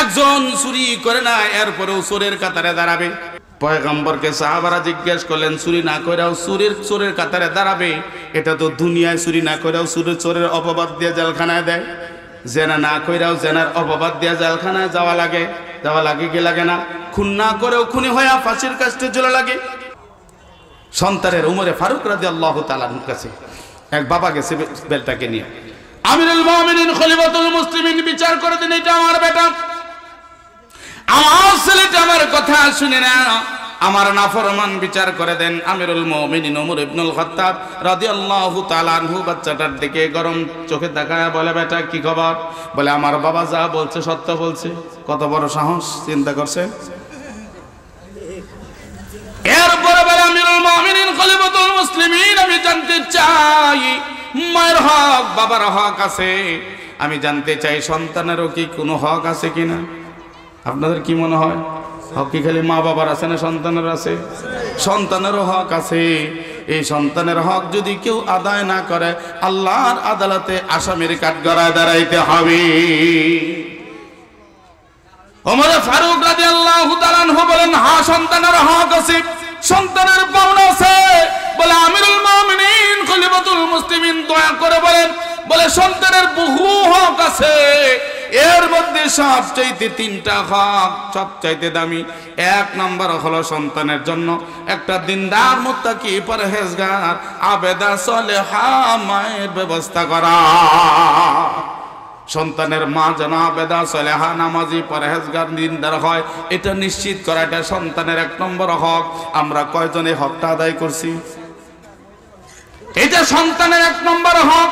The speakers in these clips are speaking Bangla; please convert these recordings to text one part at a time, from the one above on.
একজন চুরি করে না এরপরেও চোরের কাতারে দাঁড়াবে। পয়গম্বরকে সাহাবারা জিজ্ঞেস করলেন, চুরি না করেও চোরের কাতারে দাঁড়াবে? এটা তো দুনিয়ায় চুরি না করেও চোরের অপবাদ দিয়ে জেলখানায় দেয়, জেনা না করেও জেনার অপবাদ দিয়ে জেলখানায় যাওয়া লাগে কি লাগে না? খুন না করেও খুনি হয়ে ফাঁসির কাস্টে চলে লাগে। সন্তানের উমরে ফারুক রাদিয়াল্লাহু তাআলার কাছে এক বাবা গেছে বেলটাকে নিয়ে, আমিরুল মুমিনিন খলিফাতুল মুসলিমিন বিচার করে দিন, এটা আমার বেটা, আমার ছেলেটা আমার কথা শুনে না, আমার নাফরমান বিচার করে দেন। আমিরুল মুমিনিন ওমর ইবনুল খাত্তাব রাদিয়াল্লাহু তাআলা আনহু বাচ্চাটার দিকে গরম চোখে তাকায় বলে, বেটা কি খবর? বলে, আমার বাবা যা বলছে সত্য বলছে। কত বড় সাহস, চিন্তা করছেন? এরপরে বলে, আমিরুল মুমিনিন খলিফাতুল মুসলিমিন, আমি জানতে চাই মায়ের হক বাবার হক আছে, আমি জানতে চাই সন্তানেরও কি কোনো হক আছে কিনা। আপনাদের কি মনে হয়, হক কি খালি মা বাবার আছে না সন্তানের আছে? সন্তানেরও হক আছে। এই সন্তানের হক যদি কেউ আদায় না করে, আল্লাহর আদালতে আসামির কাঠগড়ায় দাঁড়াইতে হবে। ওমর ফারুক রাদিয়াল্লাহু তাআলা আনহু বলেন, হ্যাঁ সন্তানের হক আছে, সন্তানের পাওনা আছে। বলে, আমিরুল মুমিনিন খলিফাতুল মুসলিমিন দয়া করে বলে সন্তানের বহু হক আছে, এর মধ্যে সবচাইতে তিনটা হক সবচাইতে দামি। এক নম্বর হলো সন্তানের জন্য একটা দিনদার মুত্তাকি পরহেজগার আবেদা সালেহা মায়ের ব্যবস্থা করা। সন্তানের মা যেন আবেদা সালেহা নামাজি পরহেজগার দিনদার হয়, এটা নিশ্চিত করা, এটা সন্তানের এক নম্বর হক। আমরা কয়জনে হকটা আদায় করছি? এটা সন্তানের এক নম্বর হক।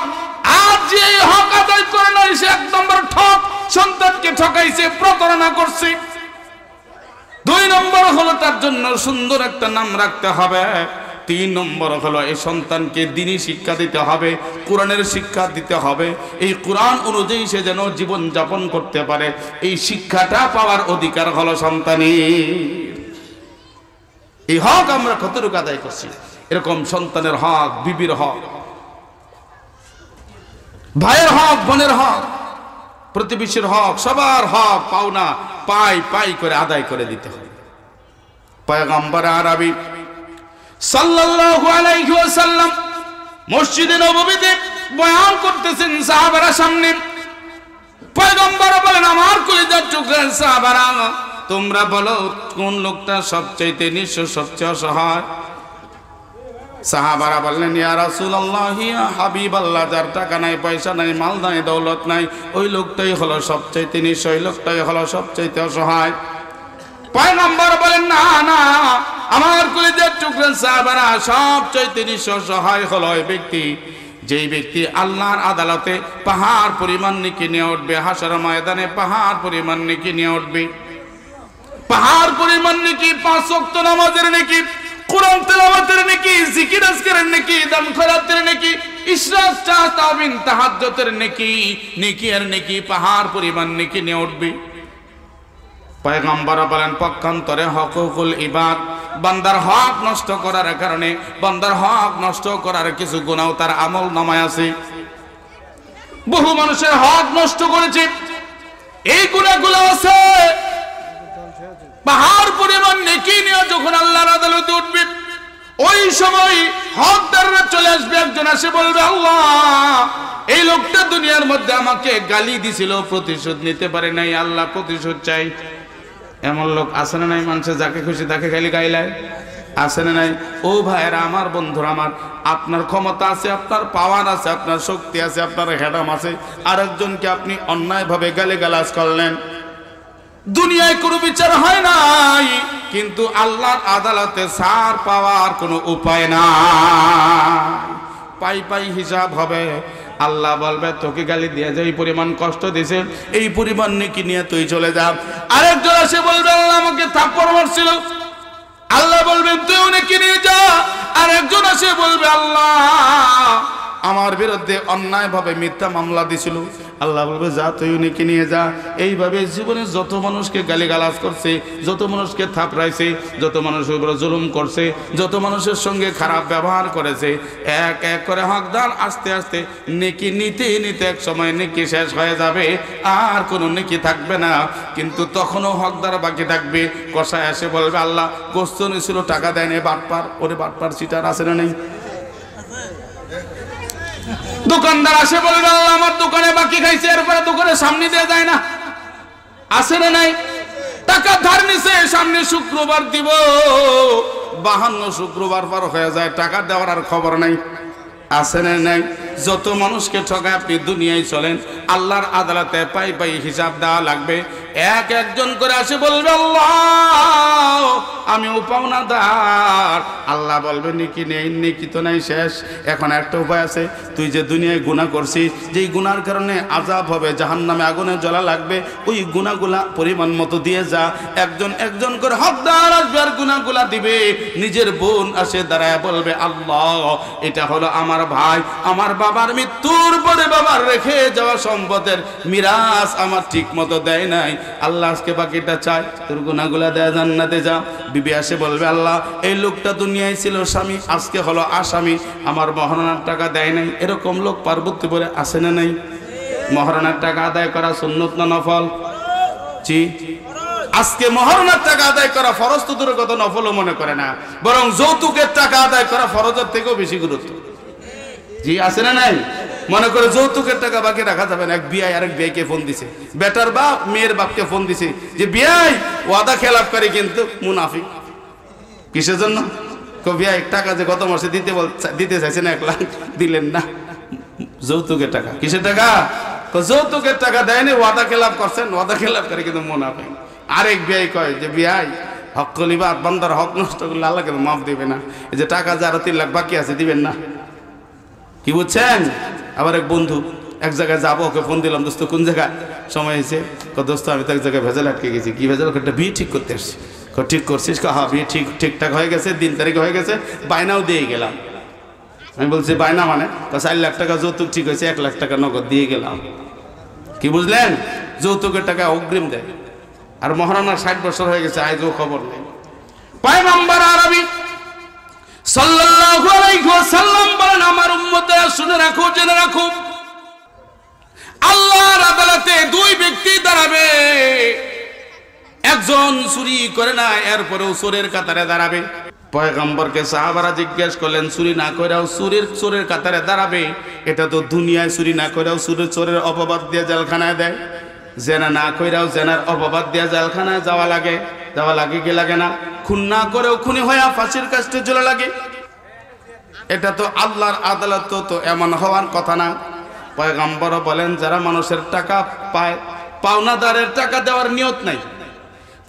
আর যে হক আদায় করে নাই সে এক নম্বর ঠক, সন্তানকে ঠকাইছে, প্রতারণা করছে। দুই নম্বর হলো তার জন্য সুন্দর একটা নাম রাখতে হবে। তিন নম্বর হলো এই সন্তানকে দ্বীনি শিক্ষা দিতে হবে, কোরআনের শিক্ষা দিতে হবে। এই কোরআন অনুযায়ী সে যেন জীবন যাপন করতে পারে, এই শিক্ষাটা পাওয়ার অধিকার হলো সন্তানের। এই হক আমরা কতটুকু আদায় করছি? এরকম সন্তানের হক, বিবির হক, ভাইয়ের হক, বোনের হক, প্রতিবেশীর হক, সবার হক পাওনা পাই করে আদায় করে দিতে হবে। পয়গম্বর আরবি সাল্লাল্লাহু আলাইহি ওয়াসাল্লাম মসজিদে নববীতে বয়ান করতেছেন সাহাবারা সামনে। পয়গম্বর বলেন, আমার কলিজার টুকরা সাহাবারা, তোমরা বলো কোন লোকটা সবচাইতে নিঃস্ব, সবচেয়ে অসহায়? সাহাবারা বললেন, ইয়া রাসূলুল্লাহ, ইয়া হাবিবাল্লাহ, যার টাকা নাই, পয়সা নাই, মাল নাই, দৌলত নাই, ওই লোকটাই হলো সবচাইতে নিঃস্ব, ওই লোকটাই হলো সবচাইতে অসহায়। পয়গম্বর বলেন, না না, আমার কলিজার টুকরা সাহাবারা, সবচাইতে নিঃস্ব অসহায় হলো ওই ব্যক্তি, যেই ব্যক্তি আল্লাহর আদালতে পাহাড় পরিমাণ নেকি নিয়ে উঠবে, হাসর ময়দানে পাহাড় পরিমাণ নেকি নিয়ে উঠবে। পাহাড় পরিমাণ নেকি, 5 ওয়াক্ত নামাজের নেকি, কোরআন তেলাওয়াতের নেকি, জিকির আজকারের নেকি, দান খয়রাতের নেকি, ইশরাক তাহবিন তাহাজ্জুদের নেকি, নেকি আর নেকি পাহাড় পরিমাণ নেকি নিয়ে উঠবে। পয়গম্বর বলেন, পক্ষান্তরে হকুকুল ইবাদ, বান্দার হক নষ্ট করার কারণে, বান্দার হক নষ্ট করার কিছু গুনাহ তার আমল নামায় আছে। বহু মানুষের হক নষ্ট করেছে, এই গুনাহগুলো আছে। পাহাড় পরিমাণ নেকি নিয়ে যখন আল্লাহর আদালতে উঠবে, ওই সময় হকদাররা চলে আসবে, একজন এসে বলবে, আল্লাহ, এই লোকটা দুনিয়ার মধ্যে আমাকে গালি দিছিল, প্রতিশোধ নিতে পারে নাই, আল্লাহ প্রতিশোধ চাই। এমন লোক আছে না নাই? মানুষের যাকে খুশি তাকে খালি গাইলায়, আছে না নাই? ও ভাইয়েরা আমার, বন্ধুরা আমার, আপনার ক্ষমতা আছে, আপনার পাওয়ার আছে, আপনার শক্তি আছে, আপনার হেডাম আছে, আরেকজনকে আপনি অন্যায়ভাবে গালিগালাজ করলেন, দুনিয়ায় কোনো বিচার হয় নাই, কিন্তু আল্লাহর আদালতে ছাড় পাওয়ার কোনো উপায় নাই। পাই হিসাব হবে। আল্লাহ বলবে, তোকে গালি দিয়ে যে এই পরিমাণ কষ্ট দিয়েছে, এই পরিমাণ নেকি নিয়ে তুই চলে যা। আরেকজন এসে বলবে, আল্লাহ আমাকে থাপ্পড় মারছিল, আল্লাহ বলবেন তুই নেকি নিয়ে যা। আরেকজন এসে বলবে, আল্লাহ আমার বিরুদ্ধে অন্যায়ভাবে মিথ্যা মামলা দিছিল, আল্লাহ বলবে যা তুই নেকি নিয়ে যা। এইভাবে জীবনে যত মানুষকে গালিগালাজ করছে, যত মানুষকে থাপড়াইছে, যত মানুষের উপরে জুলুম করছে, যত মানুষের সঙ্গে খারাপ ব্যবহার করেছে, এক এক করে হকদার আস্তে আস্তে নেকি নিতে নিতে এক সময় নেকি শেষ হয়ে যাবে, আর কোনো নেকি থাকবে না। কিন্তু তখনও হকদার বাকি থাকবে। কষায় এসে বলবে আল্লাহ গোস্ত নিয়েছিল টাকা দেয়নি, বাটপার। ওরে বাটপার চিটার আছে না নেই? দোকানদার আসে বলবে আল্লাহ আমার দোকানে বাকি খাইছে, এরপরে দোকানের সামনে দিয়ে যায় না, আছে না নাই? টাকা ধার নিছে, সামনে শুক্রবার দিব, 52 শুক্রবার পর হয়ে যায়, টাকা দেওয়ার আর খবর নাই, আছে না নাই? যত মানুষকে ঠকায় আপনি দুনিয়ায় চলেন, আল্লাহর আদালতে পাই পাই হিসাব দেওয়া লাগবে। এক একজন করে আসে বলবে আল্লাহ আমিও পাওনাদার। আল্লাহ বলবে নেকি নেই, নেকি তো নাই, শেষ। এখন একটা উপায় আছে, তুই যে দুনিয়ায় গুনাহ করছিস, যেই গুনার কারণে আযাব হবে, জাহান্নামে আগুনে জ্বলা লাগবে, ওই গুনাহগুলা পরিমাণ মতো দিয়ে যা। একজন একজন করে হকদার আসবে আর গুনাহগুলা দিবে। নিজের বোন আসে দাঁড়ায় বলবে আল্লাহ এটা হলো আমার ভাই, আমার বাবার মৃত্যুর পরে বাবার রেখে যাওয়া সম্পদের মিরাস আমার ঠিক মতো দেয় নাই, আল্লাহ আজকে বাকিটা চাই, তোর গুনাহগুলা দেয়া, জান্নাতে যা। বিবি আসে বলবে আল্লাহ এই লোকটা দুনিয়ায় ছিল স্বামী, আজকে হলো আসামি, আমার মহারণার টাকা দেয় নাই। এরকম লোক পার্বতীপুরে আসে না নাই? মহারণার টাকা আদায় করা সুন্নত না নফল? জি, আজকে মহারণার টাকা আদায় করা ফরজ তো দূরের কথা, নফলও মনে করে না, বরং যৌতুকের টাকা আদায় করা ফরজের থেকেও বেশি গুরুত্ব। জি, আছে না নাই? মনে করে যৌতুকের টাকা বাকি রাখা যাবে না। এক বিয়াই আরেক বিয়াইকে ফোন দিছে, বেটার বাপ মেয়ের বাপকে ফোন দিছে যে বিয়াই ওয়াদা খেলাপ করে কিন্তু মুনাফিক। কিসের জন্য? বিয়াই টাকা যে গত মাসে দিতে চাইছেন 1 লাখ, দিলেন না, যৌতুকের টাকা। কিসের টাকা? যৌতুকের টাকা দেয়নি, ওয়াদা খেলাপ করছেন, ওয়াদা খেলাপ করে কিন্তু মুনাফিক। আরেক বিয়াই কয় যে বিয়াই হক কলিবা, বান্দার হক নষ্ট করলে আল্লাহ কিন্তু মাফ দিবে না, এই যে টাকা যে আরো 3 লাখ বাকি আছে দিবেন না। কি বুঝছেন? আবার এক বন্ধু এক জায়গায় যাবো, ওকে ফোন দিলাম, দোস্ত কোন জায়গায়, সময় হয়েছে, দোস্ত আমি তো এক জায়গায় ভেজাল আটকে গেছি। কি ভেজাল? একটা বিয়ে ঠিক করতে আসছি। ঠিক করছিস? হ্যাঁ বিয়ে ঠিকঠাক হয়ে গেছে, দিন তারিখে হয়ে গেছে, বায়নাও দিয়ে গেলাম। আমি বলছি বায়না মানে? 4 লাখ টাকা যৌতুক ঠিক হয়েছে, 1 লাখ টাকা নগদ দিয়ে গেলাম। কি বুঝলেন? যৌতুকের টাকা অগ্রিম দেয়। আর মহারানার 60 বছর হয়ে গেছে, আজও খবর নেই। পয়গম্বর আরবি সাল্লাল্লাহু আলাইহি ওয়াসাল্লাম বলেন আমার উম্মতেরা শুনে রাখো, জেনে রাখো, আল্লাহর আদালতে 2 ব্যক্তি দাঁড়াবে। একজন চুরি করে না, এরপরেও চোরের কাতারে দাঁড়াবে। পয়গম্বরকে সাহাবারা জিজ্ঞেস করলেন চুরি না করেও চোরের কাতারে দাঁড়াবে, এটা তো দুনিয়ায় চুরি না করেও চোরের অপবাদ দিয়ে জেলখানায় দেয়, জেনা না করেও জেনার অপবাদ দিয়ে জেলখানায় যাওয়া লাগে কি লাগে না? খুন না করেও খুনি হয়ে ফাঁসির কাস্টে ঝুলা লাগে। এটা তো আল্লাহর আদালত, তো এমন হওয়ার কথা না। পয়গম্বর বলেন যারা মানুষের টাকা পায়, পাওনাদারের টাকা দেওয়ার নিয়ত নাই,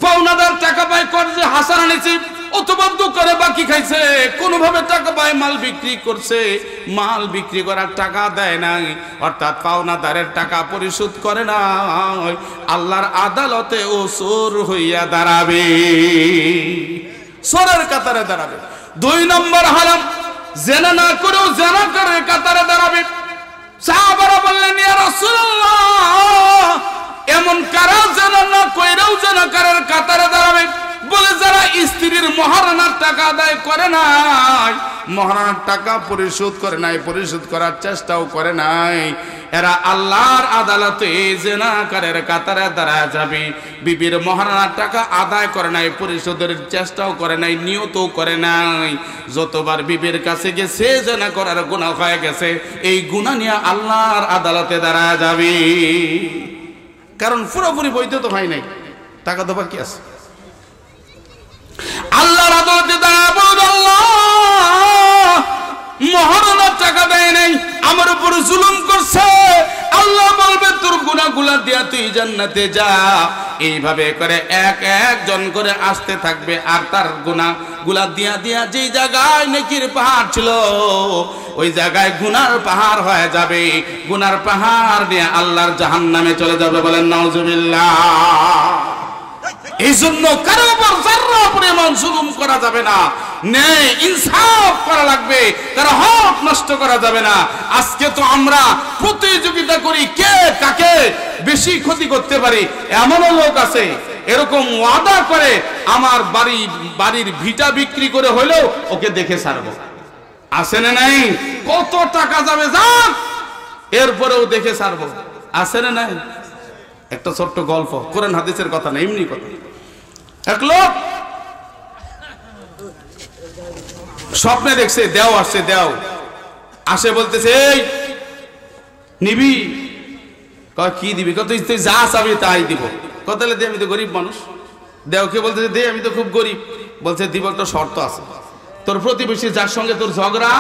পাওনাদার টাকা পায় কর্জে হাসান আনিছে অথবা দোকানে বাকি খাইছে, কোনোভাবে টাকা পায় মাল বিক্রি করছে, মাল বিক্রি করার টাকা দেয় নাই, অর্থাৎ পাওনাদারের টাকা পরিশোধ করে না, আল্লাহর আদালতে ও চোর হইয়া দাঁড়াবে, চোরের কাতারে দাঁড়াবে। 2 নম্বর হারাম, জেনা না করেও জেনাকারের কাতারে দাঁড়াবে। সাহাবারা বললেন ইয়া রাসূলুল্লাহ এমন কারা জেনা না কইরাও জেনাকারের কাতারে দাঁড়াবে? বলে যারা স্ত্রীর মহারানার টাকা আদায় করে নাই, মহারানার টাকা পরিশোধ করে নাই, পরিশোধ করার চেষ্টাও করে নাই, এরা আল্লাহর আদালতে জেনাকারের কাতারে দাঁড়া যাবে। বিবির মহারানার টাকা আদায় করে নাই, পরিশোধের চেষ্টাও করে নাই, নিয়তও করে নাই, যতবার বিবির কাছে গেছে জেনা করার গুনাহ হয়ে গেছে, এই গুনাহ নিয়ে আল্লাহর আদালতে দাঁড়া যাবে। কারণ পুরোপুরি বৈধ তো হয় নাই, টাকা তো বাকি আছে। আল্লাহর আদালতে দাঁড়াবো, আল্লাহ মহারণার টাকা দেয় নাই, আমার উপর জুলুম করছে, আল্লাহ বলবে তোর গুনাহগুলা দিয়া তুই জান্নাতে যা। এইভাবে করে এক একজন করে আসতে থাকবে, আর তার গুনাহগুলা দিয়া দিয়া যেই জায়গায় নেকির পাহাড় ছিল ওই জায়গায় গুনার পাহাড় হয়ে যাবে, গুনার পাহাড় দিয়ে আল্লাহর জাহান্নামে চলে যাবে। বলেন নাউজুবিল্লাহ। এই জন্য কারো উপর যারা পরিমাণ জুলুম করা যাবে না, ন্যায় ইনসাফ করা লাগবে, কারো হক নষ্ট করা যাবে না। আজকে তো আমরা প্রতিযোগিতা করি কে কাকে বেশি ক্ষতি করতে পারি এমনও লোক আছে এরকম ওয়াদা করে আমার বাড়ির ভিটা বিক্রি করে হলেও ওকে দেখে ছাড়বো। আছে না নাই? কত টাকা যাবে যাক, এরপরেও দেখে ছাড়বো। আছে না নাই? একটা ছোট্ট গল্প, কোরআন হাদিসের কথা না, এমনি কথা। এক লোক স্বপ্নে দেখছে দেও আসছে, দেও আসে বলতেছে এই নিবি? কি দিবি? তুই তুই যা চাবি তাই দিব। তাহলে দে, আমি তো গরিব মানুষ। দেওকে বলতেছে দে, আমি তো খুব গরিব। বলছে দিব, একটা শর্ত আছে। তোর প্রতিবেশী যার সঙ্গে তোর ঝগড়া,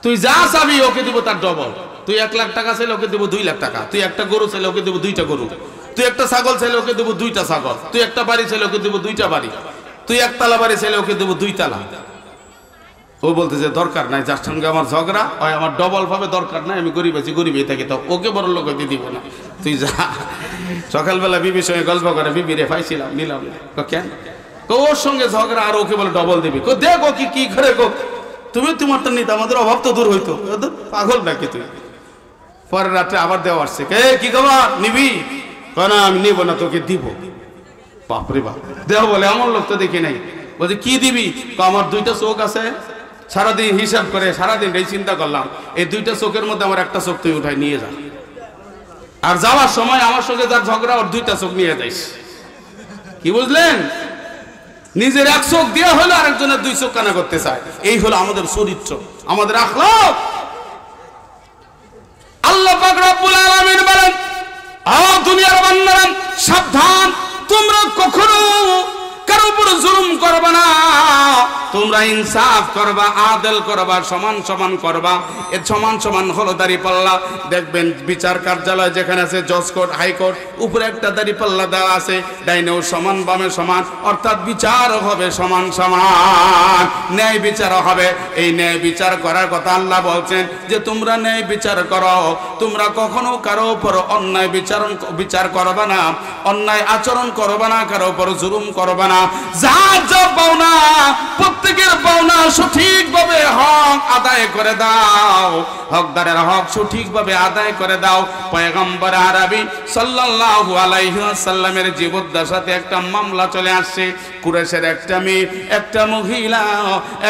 তুই যা চাবি ওকে দিব তার ডবল। তুই 1 লাখ টাকা চাইলে ওকে দিব 2 লাখ টাকা। তুই একটা গরু চাইলে ওকে দিব 2টা গরু। তুই একটা ছাগল চাইলে ওকে দিব 2টা ছাগল। তুই একটা বাড়ি চাইলে ওকে দিব 2টা বাড়ি। তুই 1 তালা বাড়ি চাইলে ওকে দিব 2 তালা। ও বলতেছে দরকার নাই, যার সঙ্গে আমার ঝগড়া হয় আমার ডবল ভাবে দরকার নাই, আমি গরিব আছি, গরিবই থাকি, তো ওকে বড় লোক হইতে দিব না। তুই যা। সকালবেলা বিবির সঙ্গে গল্প করে, বিবি রে পাইছিলাম, নিলাম। কেন? ওর সঙ্গে ঝগড়া আর ওকে বলে ডবল দিবি। দেখো কি করে গো, তুমি তোমারটা নিতে, আমাদের অভাব তো দূর হইতো। পাগল নাকি তুই? পরের রাত্রে আবার দেওয়া আসছে, কে কি খবর নিবি? না আমি নিব না, তোকে দিব। বাপরে বাপ, দেহ বলে এমন লোক তো দেখি নাই। বলছে কি দিবি? আমার 2টা চোখ আছে, সারাদিন হিসাব করে সারাদিন এই চিন্তা করলাম, এই 2টা চোখের মধ্যে আমার একটা চোখ তুই উঠাই নিয়ে যা, আর যাওয়ার সময় আমার সঙ্গে যার ঝগড়া ওর 2টা চোখ নিয়ে যাইস। কি বুঝলেন? নিজের 1 চোখ দিয়ে হলো আরেকজনের 2 চোখ কানা করতে চায়। এই হলো আমাদের চরিত্র, আমাদের আখলাক। আল্লাহ পাক রব্বুল আলামিন বলেন, দুনিয়ার বান্দারা সাবধান, তোমরা কখনো কারো উপর জুলুম করবা না, তোমরা ইনসাফ করবা, আদল করবা, সমান সমান করবা। এর সমান সমান হলো দাঁড়িপাল্লা। দেখবেন বিচার কার্যালয় যেখানে আছে, জজ কোর্ট, হাইকোর্ট, উপরে একটা দাঁড়িপাল্লা দেওয়া আছে, ডাইনেও সমান বামে সমান, অর্থাৎ বিচার হবে সমান সমান, ন্যায় বিচার হবে। এই ন্যায় বিচার করার কথা আল্লাহ বলছেন যে তোমরা ন্যায় বিচার করো, তোমরা কখনো কারো উপর অন্যায় বিচার করবা না, অন্যায় আচরণ করবা না, কারো উপর জুলুম করবা না। যার যা পাওনা, প্রত্যেকের পাওনা সঠিকভাবে হক আদায় করে দাও, হকদারের হক সঠিকভাবে আদায় করে দাও। পয়গম্বর আরবি সাল্লাল্লাহু আলাইহি ওয়াসাল্লামের জীবদ্দশাতে একটা মামলা চলে আসছে। কুরাইশের একটা মহিলা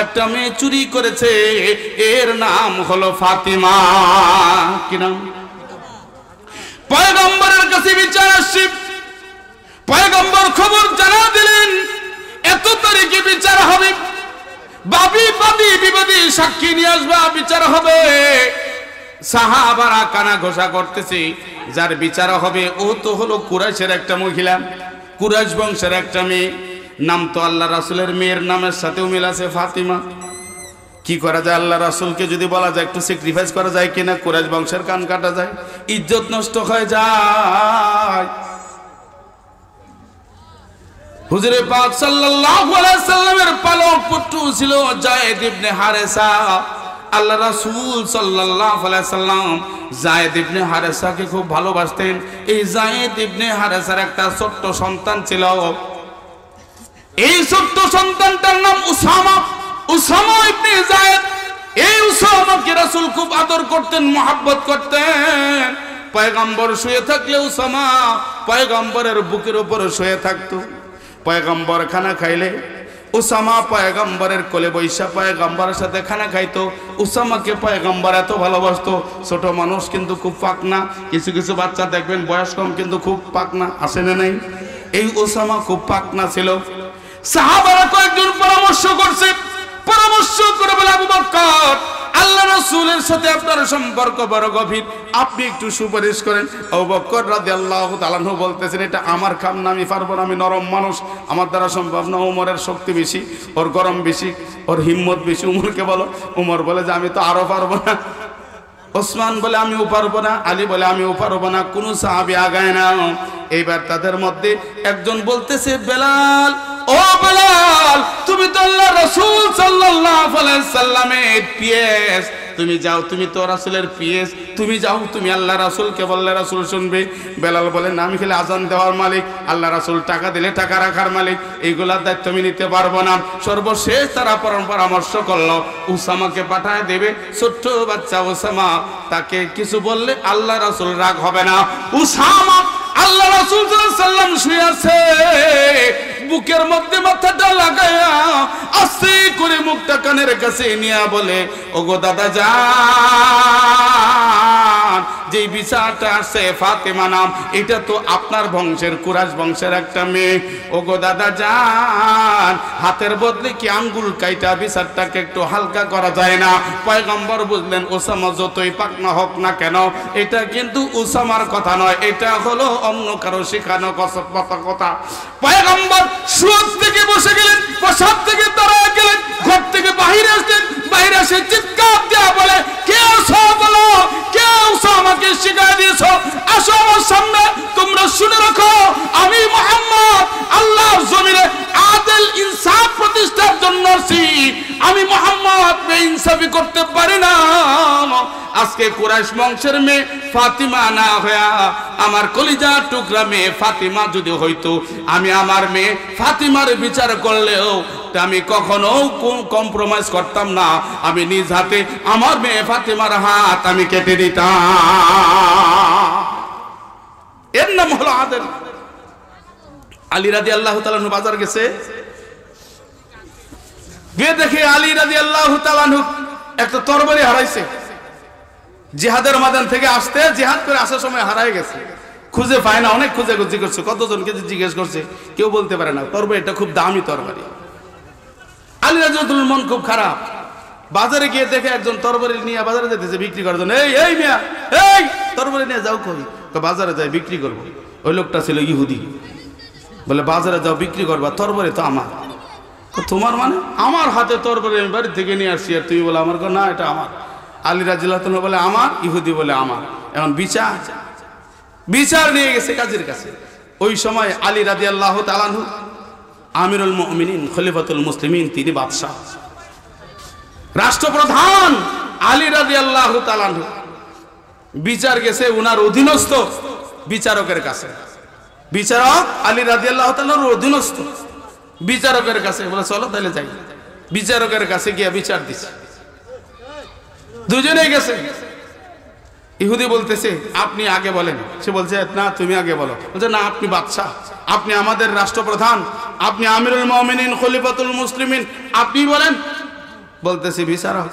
একটা মেয়ে চুরি করেছে, এর নাম হলো ফাতিমা। কি নাম? পয়গম্বরের কাছে বিচার আসছে। পয়গম্বর খবর জানা দিলেন এত তারিখে বিচার হবে, বিবাদী সাক্ষী নিয়ে আসবা, বিচার হবে। সাহাবারা কানা ঘোষা করতেছে, যার বিচার হবে ও তো হলো কুরাইশের একটা মহিলা, কুরাইশ বংশের একটা মেয়ে। নাম তো আল্লাহ রাসূলের মেয়ের নামের সাথেও মিল আছে, ফাতিমা। কি করা যায়? আল্লাহ রাসূলকে যদি বলা যায় একটু স্যাক্রিফাইস করা যায় কিনা, কুরাইশ বংশের কান কাটা যায়, ইজ্জত নষ্ট হয়ে যায়। হুজুরে পাক সাল্লাল্লাহু আলাইহি সাল্লামের পালক পুত্র ছিল যায়েদ ইবনে হারেসা। আল্লাহ রাসূল সাল্লাল্লাহু আলাইহি সাল্লাম যায়েদ ইবনে হারেসাকে খুব ভালোবাসতেন। এই যায়েদ ইবনে হারেসার একটা ছোট্ট সন্তান ছিল। এই ছোট্ট সন্তানটার নাম উসামা ইবনে যায়েদ। এই উসামাকে রাসূল খুব আদর করতেন, মহব্বত করতেন। পয়গম্বর শুয়ে থাকলে উসামা পয়গম্বরের বুকের উপর শুয়ে থাকতো। পয়গম্বর খানা খাইলে উসামা পয়গম্বরের কোলে বৈশা পয়গম্বরের সাথে খানা খাইতো। উসামাকে পয়গম্বর এত ভালোবাসতো। ছোট মানুষ কিন্তু খুব পাকনা, কিছু কিছু বাচ্চা দেখবেন বয়স কম কিন্তু খুব পাকনা, আসে না নাই? এই উসামা খুব পাকনা ছিল। সাহাবারা কয়েকজন পরামর্শ করছে, পরামর্শ করে বলে, আবু বকর, আল্লাহ রাসূলের সাথে আপনার সম্পর্ক বড় গভীর, আপনি একটু সুপারিশ করেন। আবু বকর রাদিয়াল্লাহু তাআলা আনহু বলতেছেন, এটা আমার কাম না, আমি পারবো না, আমি নরম মানুষ, আমার দ্বারা সম্ভব না। ওমরের শক্তি বেশি, ওর গরম বেশি, ওর হিম্মত বেশি। উমরকে বলো। উমর বলে যে আমি তো আরো পারবো না। ওসমান বলে আমিও পারবো না। আলী বলে আমিও পারবো না। কোন সাহাবী আগায় না। এইবার তাদের মধ্যে একজন বলতেছে, বেলাল, ও বেলাল, তুমি তো আল্লাহ রাসূল সাল্লাল্লাহু আলাইহি সাল্লামের পিএস, তুমি যাও, তুমি তো রাসূলের পিএস, তুমি যাও, তুমি আল্লাহ রাসূলকে বললে রাসূল শুনবে। বেলাল বলেন আমি খালি আজান দেওয়ার মালিক, আল্লাহ রাসূল টাকা দিলে টাকা রাখার মালিক, এইগুলার দায়িত্ব আমি নিতে পারবো না। সর্বশেষ তারা পরামর্শ করলো উসামাকে পাঠায় দেবে। ছোট্ট বাচ্চা উসামা, তাকে কিছু বললে আল্লাহ রাসূল রাগ হবে না। উসামা আল্লাহ রাসূল সাল্লাল্লাহু আলাইহি ওয়াসাল্লাম শুয়ে আছে, বুকের মধ্যে মাথাটা লাগায়া আস্তে করে মুখটা কানের কাছে নিয়ে বলে ওগো দাদা জান, যে বিচারটা আসছে ফাতেমা নাম, এটা তো আপনার বংশের কুরাইশ বংশের একটা মেয়ে। ওগো দাদা জান, হাতের বদলে কি আঙ্গুল কাইটা বিচারটাকে একটু হালকা করা যায় না? পয়গম্বর বুঝলেন ওসামা যতই পাকনা হোক না কেন, এটা কিন্তু ওসামার কথা নয়, এটা হলো অন্য কারো শেখানো কথা। পয়গম্বর শুয়োর থেকে বসে গেলেন, প্রসাদ থেকে দাঁড়ায় গেলেন, ঘর থেকে বাহিরে আসলেন, বাইরে এসে চিৎকার দেওয়া বলে কেউ সব বলো, কেউ আমাকে শিখাই দিয়েছ, আসো আমার সামনে, তোমরা শুনে রাখো আমি মুহাম্মদ আল্লাহর জমিনে আদল ইনসাফ প্রতিষ্ঠার জন্য আসি। আমি মুহাম্মদ বেইনসাফি করতে পারি না। আজকে কুরাইশ বংশের মেয়ে ফাতিমা না হইয়া আমার কলিজার টুকরা মেয়ে ফাতিমা যদি হইতো, আমি আমার মেয়ে ফাতিমার বিচার করলেও আমি কখনো কম্প্রোমাইজ করতাম না। আমি নিজ হাতে আমার মেয়ে ফাতিমার হাত আমি কেটে দিতাম। এর নাম হলো আদল। আলী রাদিয়াল্লাহু তাআলা আনহু বাজার গেছে, গিয়ে দেখে আলী রাদিয়াল্লাহু তাআলা আনহু একটা তরবারি হারাইছে। জিহাদের ময়দান থেকে আসতে, জিহাদ করে আসার সময় হারাই গেছে, খুঁজে পায় না। অনেক খুঁজে করছে, কতজনকে জিজ্ঞেস করছে, কেউ বলতে পারে না। তরবারিটা খুব দামি তরবারি। আলী রাদিয়াল্লাহু মন খুব খারাপ। বাজারে গিয়ে দেখে একজন তরবারি নিয়ে বাজারে যেতেছে বিক্রি করার জন্য। এই মিয়া, এই তরবারি নিয়ে যাও কই? বাজারে যাই বিক্রি করবো। ওই লোকটা ছিল ইহুদি। বলে বাজারে যাও বিক্রি করবা, তরবারি তো আমার। তোমার মানে? আমার হাতে তরবারি আমি বাড়ি থেকে নিয়ে আসছি, আর তুমি বলে আমার? না, এটা আমার। আলী রাদিয়াল্লাহু তাআলা বলে আমার, ইহুদি বলে আমার। এখন বিচার নিয়ে গেছে কাজীর কাছে। ওই সময় আলী রাদিয়াল্লাহু তাআলা আনহু আমিরুল মুমিনিন, খলিফাতুল মুসলিমিন, তিনি বাদশা, রাষ্ট্রপ্রধান। আলী রাদিয়াল্লাহু তাআলা আনহু বিচার গেছে উনার অধীনস্থ বিচারকের কাছে। বিচারক আলী রাদিয়াল্লাহু তাআলার অধীনস্থ বিচারকের কাছে। বলে চলো তাহলে যাই। বিচারকের কাছে গিয়ে বিচার দিছে, দুজনেই গেছে। ইহুদি বলতেছে আপনি আগে বলেন, সে বলছে না তুমি আগে বলো। বলছে না, আপনি বাদশা, আপনি আমাদের রাষ্ট্রপ্রধান, আপনি আমিরুল মুমিনিন, খলিফাতুল মুসলিমিন, আপনি বলেন। বলতেছে বিচারক,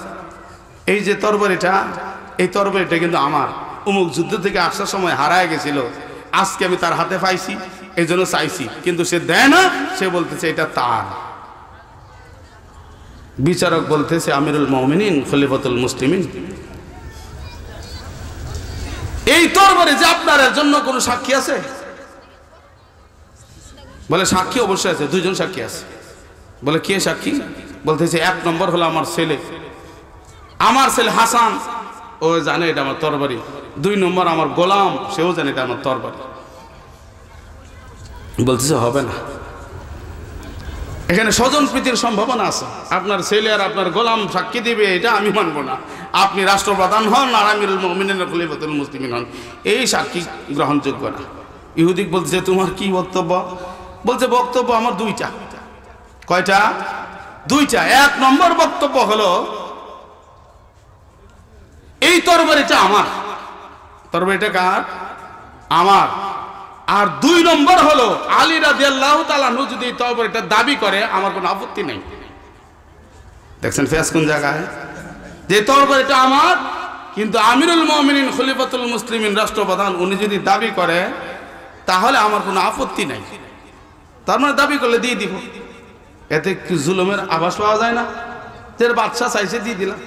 এই যে তরবারিটা, এই তরবারিটা কিন্তু আমার। অমুক যুদ্ধ থেকে আসার সময় হারায় গেছিল, আজকে আমি তার হাতে পাইছি, এই জন্য চাইছি, কিন্তু সে দেয় না। সে বলতেছে এটা তার। বিচারক বলতেছে আমিরুল মুমিনিন, খলিফাতুল মুসলিমিন, এই তরবারি যে আপনার, এর জন্য কোনো সাক্ষী আছে? বলে সাক্ষী অবশ্যই আছে, দুইজন সাক্ষী আছে। বলে কে সাক্ষী? বলতেছে এক নম্বর হলো আমার ছেলে হাসান, ও জানে এটা আমার তরবারি। দুই নম্বর আমার গোলাম, সেও জানে এটা আমার তরবারি। বলতেছে হবে না, এখানে স্বজন প্রীতির সম্ভাবনা আছে। আপনার ছেলে আর আপনার গোলাম সাক্ষী দিবে, এটা আমি মানব না। আপনি রাষ্ট্রপ্রধান হন আর আমিরুল মুমিনিন খলিফাতুল মুসলিমিন হন, এই সাক্ষী গ্রহণযোগ্য না। ইহুদি বলতেছে তোমার কি বক্তব্য? বলছে বক্তব্য আমার দুইটা। কয়টা? দুইটা। এক নম্বর বক্তব্য হলো এই তরবারিটা আমার। তরবারিটা কার? আমার। আর দুই নম্বর হলো আলী রাদিয়াল্লাহু তাআলা আনহু যদি তরবারিটা দাবি করে, আমার কোনো আপত্তি নেই। দেখছেন ফেস কোন জায়গায়? যে তরবারিটা আমার, কিন্তু আমিরুল মুমিনিন, খলিফাতুল মুসলিমিন, রাষ্ট্রপ্রধান, উনি যদি দাবি করে তাহলে আমার কোনো আপত্তি নাই। তার মানে দাবি করলে দিয়ে দিব। এতে কি জুলুমের আভাস পাওয়া যায় না? যে বাদশা চাইছে দিয়ে দিলাম।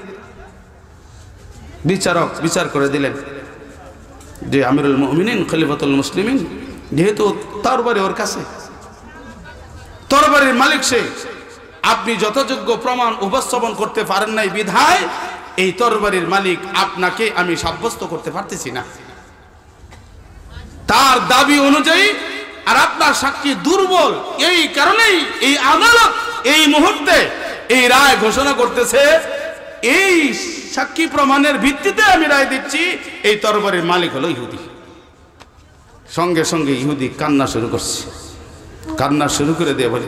বিচারক বিচার করে দিলেন যে আমিরুল মুমিনিন, খলিফাতুল মুসলিমিন, যেহেতু তরবারি ওর কাছে, তরবারির মালিক সে, আপনি যথাযোগ্য প্রমাণ উপস্থাপন করতে পারেন নাই বিধায় এই তরবারির মালিক আপনাকে আমি সাব্যস্ত করতে পারতেছি না তার দাবি অনুযায়ী। আর আপনার সাক্ষী দুর্বল, এই কারণেই এই আদালত এই মুহূর্তে এই রায় ঘোষণা করতেছে, এই সাক্ষী প্রমাণের ভিত্তিতে আমি রায় দিচ্ছি এই তরবারির মালিক হলো ইহুদি। সঙ্গে সঙ্গে ইহুদি কান্না শুরু করছে, কান্না শুরু করে দিয়ে বলে,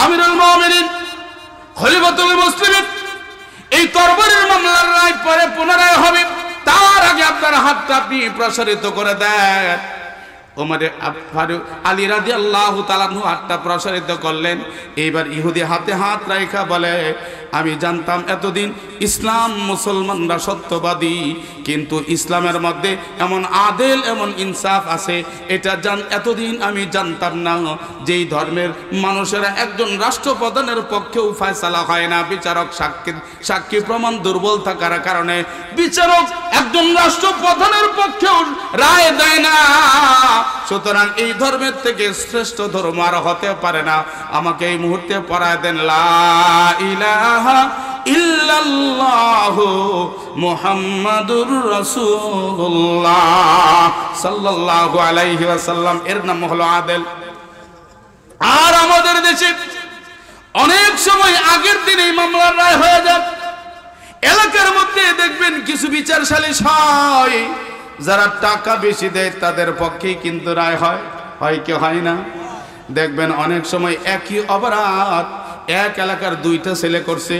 আমিরুল মুমিনিন খলিফাতুল মুসলিমিন, এই তরবারির মামলার রায় পরে পুনরায় হবে, তার আগে আপনার হাতটা আপনি প্রসারিত করে দেন। ওমরে ফারুক আলী রাদিয়াল্লাহু তাআলা আনহু হাতটা প্রসারিত করলেন। এইবার ইহুদি হাতে হাত রাখা বলে, আমি জানতাম এতদিন ইসলাম মুসলমানরা সত্যবাদী, কিন্তু ইসলামের মধ্যে এমন আদেল এমন ইনসাফ আছে এটা এতদিন আমি জানতাম না। যেই ধর্মের মানুষেরা একজন রাষ্ট্রপ্রধানের পক্ষেও ফয়সালা হয় না, বিচারক সাক্ষী প্রমাণ দুর্বল থাকার কারণে বিচারক একজন রাষ্ট্রপ্রধানের পক্ষেও রায় দেয় না। সুতরাং এই ধর্মের থেকে শ্রেষ্ঠ ধর্ম আর হতে পারে না। আমাকে এই মুহূর্তে পড়ায় দেন লা ইলাহা ইল্লাল্লাহু মুহাম্মাদুর রাসূলুল্লাহ সাল্লাল্লাহু আলাইহি ওয়াসাল্লাম। এর নাম হলো আদেল। আর আমাদের দেশে অনেক সময় আগের দিনেই মামলার রায় হয়ে যায়। এলাকার মধ্যে দেখবেন কিছু বিচার সালিশ হয়, যারা টাকা বেশি দেয় তাদের পক্ষেই কিন্তু রায় হয়, হয় কি হয় না? দেখবেন অনেক সময় একই অপরাধ এক এলাকার দুইটা ছেলে করছে।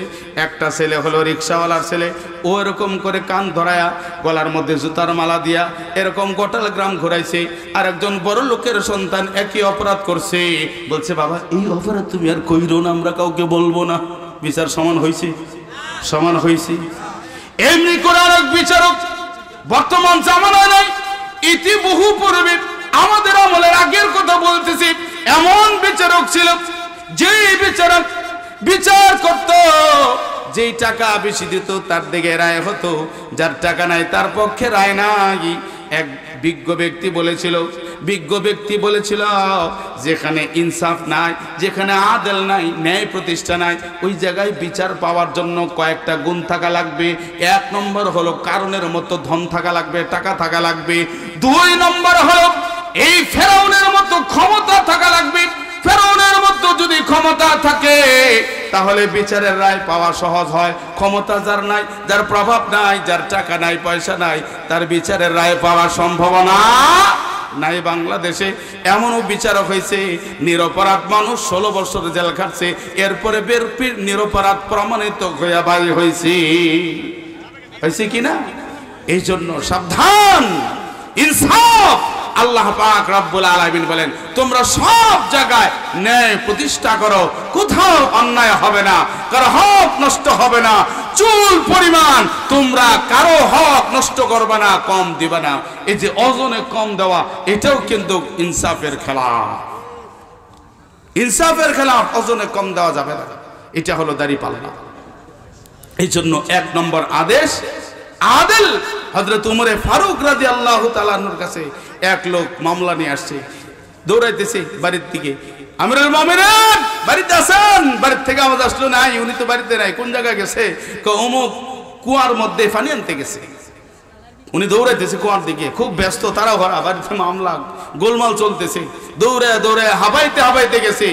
একটা ছেলে হলো রিক্সাওয়ালার ছেলে, ও এরকম করে কান ধরায়া গলার মধ্যে জুতার মালা দিয়া এরকম গোটাল গ্রাম ঘুরাইছে। আর একজন বড় লোকের সন্তান একই অপরাধ করছে, বলছে বাবা এই অপরাধ তুমি আর কইরো না, আমরা কাউকে বলবো না। বিচার সমান হয়েছে, সমান হয়েছে। এমনি করে আরেক বিচারক বর্তমান জামানায় নাই, ইতি বহু পূর্বে আমাদের আমলের আগের কথা বলতেছি, এমন বিচারক ছিল যে বিচারক বিচার করত, যেই টাকা বেশি দিত তার দিকে রায় হতো, যার টাকা নাই তার পক্ষে রায় নাই। এক বিজ্ঞ ব্যক্তি বলেছিল যেখানে ইনসাফ নাই, যেখানে আদেল নাই, ন্যায় প্রতিষ্ঠা নাই, ওই জায়গায় বিচার পাওয়ার জন্য কয়েকটা গুণ থাকা লাগবে। 1 নম্বর হলো কারণের মতো ধন থাকা লাগবে, টাকা থাকা লাগবে। 2 নম্বর হলো এই ফেরাউনের মতো ক্ষমতা থাকা লাগবে। ফেরাউনের মতো যদি ক্ষমতা থাকে তাহলে বিচারের রায় পাওয়া সহজ হয়। ক্ষমতা যার নাই, যার প্রভাব নাই, যার টাকা নাই, পয়সা নাই, তার বিচারের রায় পাওয়ার সম্ভাবনা নাই। বাংলাদেশে এমনও বিচারক হয়েছে নিরপরাধ মানুষ 16 বছর জেল খাটছে, এরপরে নিরপরাধ প্রমাণিত হইয়া বাড়ি হয়েছে কিনা? এই জন্য সাবধান, ইনসাফ। আল্লাহ পাক রব্বুল আলামিন বলেন তোমরা সব জায়গায় ন্যায় প্রতিষ্ঠা করো, কোথাও অন্যায় হবে না, কারো হক নষ্ট হবে না, চুল পরিমাণ তোমরা কারো হক নষ্ট করবে না, কম দিবে না। এই যে ওজনে কম দেওয়া, এটাও কিন্তু ইনসাফের খেলা। ইনসাফের খেলা, ওজনে কম দেওয়া যাবে না, এটা হলো দাঁড়িপাল্লা। এই জন্য 1 নম্বর আদেশ আদেল। হযরত উমরে ফারুক রাদিয়াল্লাহু তাআলা আনহুর কাছে এক লোক মামলা নিয়ে আসছে, দৌড়াইতেছে বাড়ির দিকে, আমিরুল মুমিনিন বাড়িতে আছেন? বাড়ির থেকে আওয়াজ আসলো, নাই উনি তো বাড়িতে নাই। কোন জায়গায় গেছে? অমুক কুয়ার মধ্যে পানি আনতে গেছে। উনি দৌড়াইতেছে কুয়ার দিকে, খুব ব্যস্ত, তারা ভরা, বাড়িতে মামলা গোলমাল চলতেছে। দৌড়ে দৌড়ে হাবাইতে গেছে,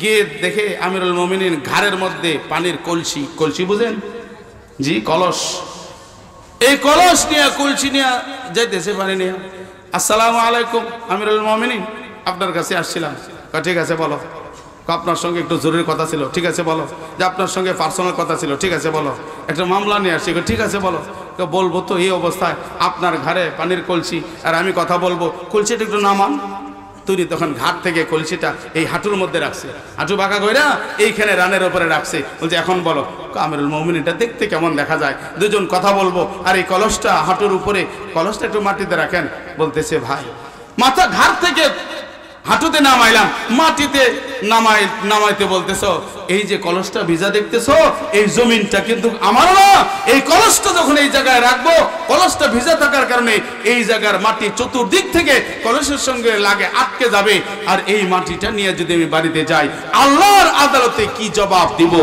গিয়ে দেখে আমিরুল মুমিনিন ঘাড়ের মধ্যে পানির কলসি, কলসি বুঝেন? জি, কলস। এই কলস নিয়ে, কলসি নিয়ে যাইতেছে পানি নিয়ে। আসসালামু আলাইকুম আমিরুল মুমিনিন, আপনার কাছে আসছিলাম। ঠিক আছে বলো। আপনার সঙ্গে একটু জরুরি কথা ছিল। ঠিক আছে বলো। যে আপনার সঙ্গে পার্সোনাল কথা ছিল। ঠিক আছে বলো। একটা মামলা নিয়ে আসছি। ঠিক আছে বলো। বলবো তো এই অবস্থায় আপনার ঘরে পানির কলসি, আর আমি কথা বলবো, কলসিটা একটু নামান। তিনি তখন ঘাট থেকে কলসিটা এই হাঁটুর মধ্যে রাখছে, হাঁটু বাঁকা কইরা এইখানে রানের উপরে রাখছে। বলছে এখন বলো। আমিরুল মুমিনিনটা দেখতে কেমন দেখা যায়, দুজন কথা বলবো, আর এই কলসটা হাঁটুর উপরে, কলসটা একটু মাটিতে রাখেন। বলতেছে ভাই, মাথা ঘাট থেকে হাঁটুতে নামাইলাম, মাটিতে নামাইতে বলতেছ, এই যে কলসটা ভিজা দেখতেছো, এই জমিনটা কিন্তু আমার না। এই কলসটা যখন এই জায়গায় রাখবো, কলসটা ভিজা থাকার কারণে এই জায়গার মাটি চতুর্দিক থেকে কলসের সঙ্গে লাগে আটকে যাবে। আর এই মাটিটা নিয়ে যদি আমি বাড়িতে যাই, আল্লাহর আদালতে কি জবাব দিব,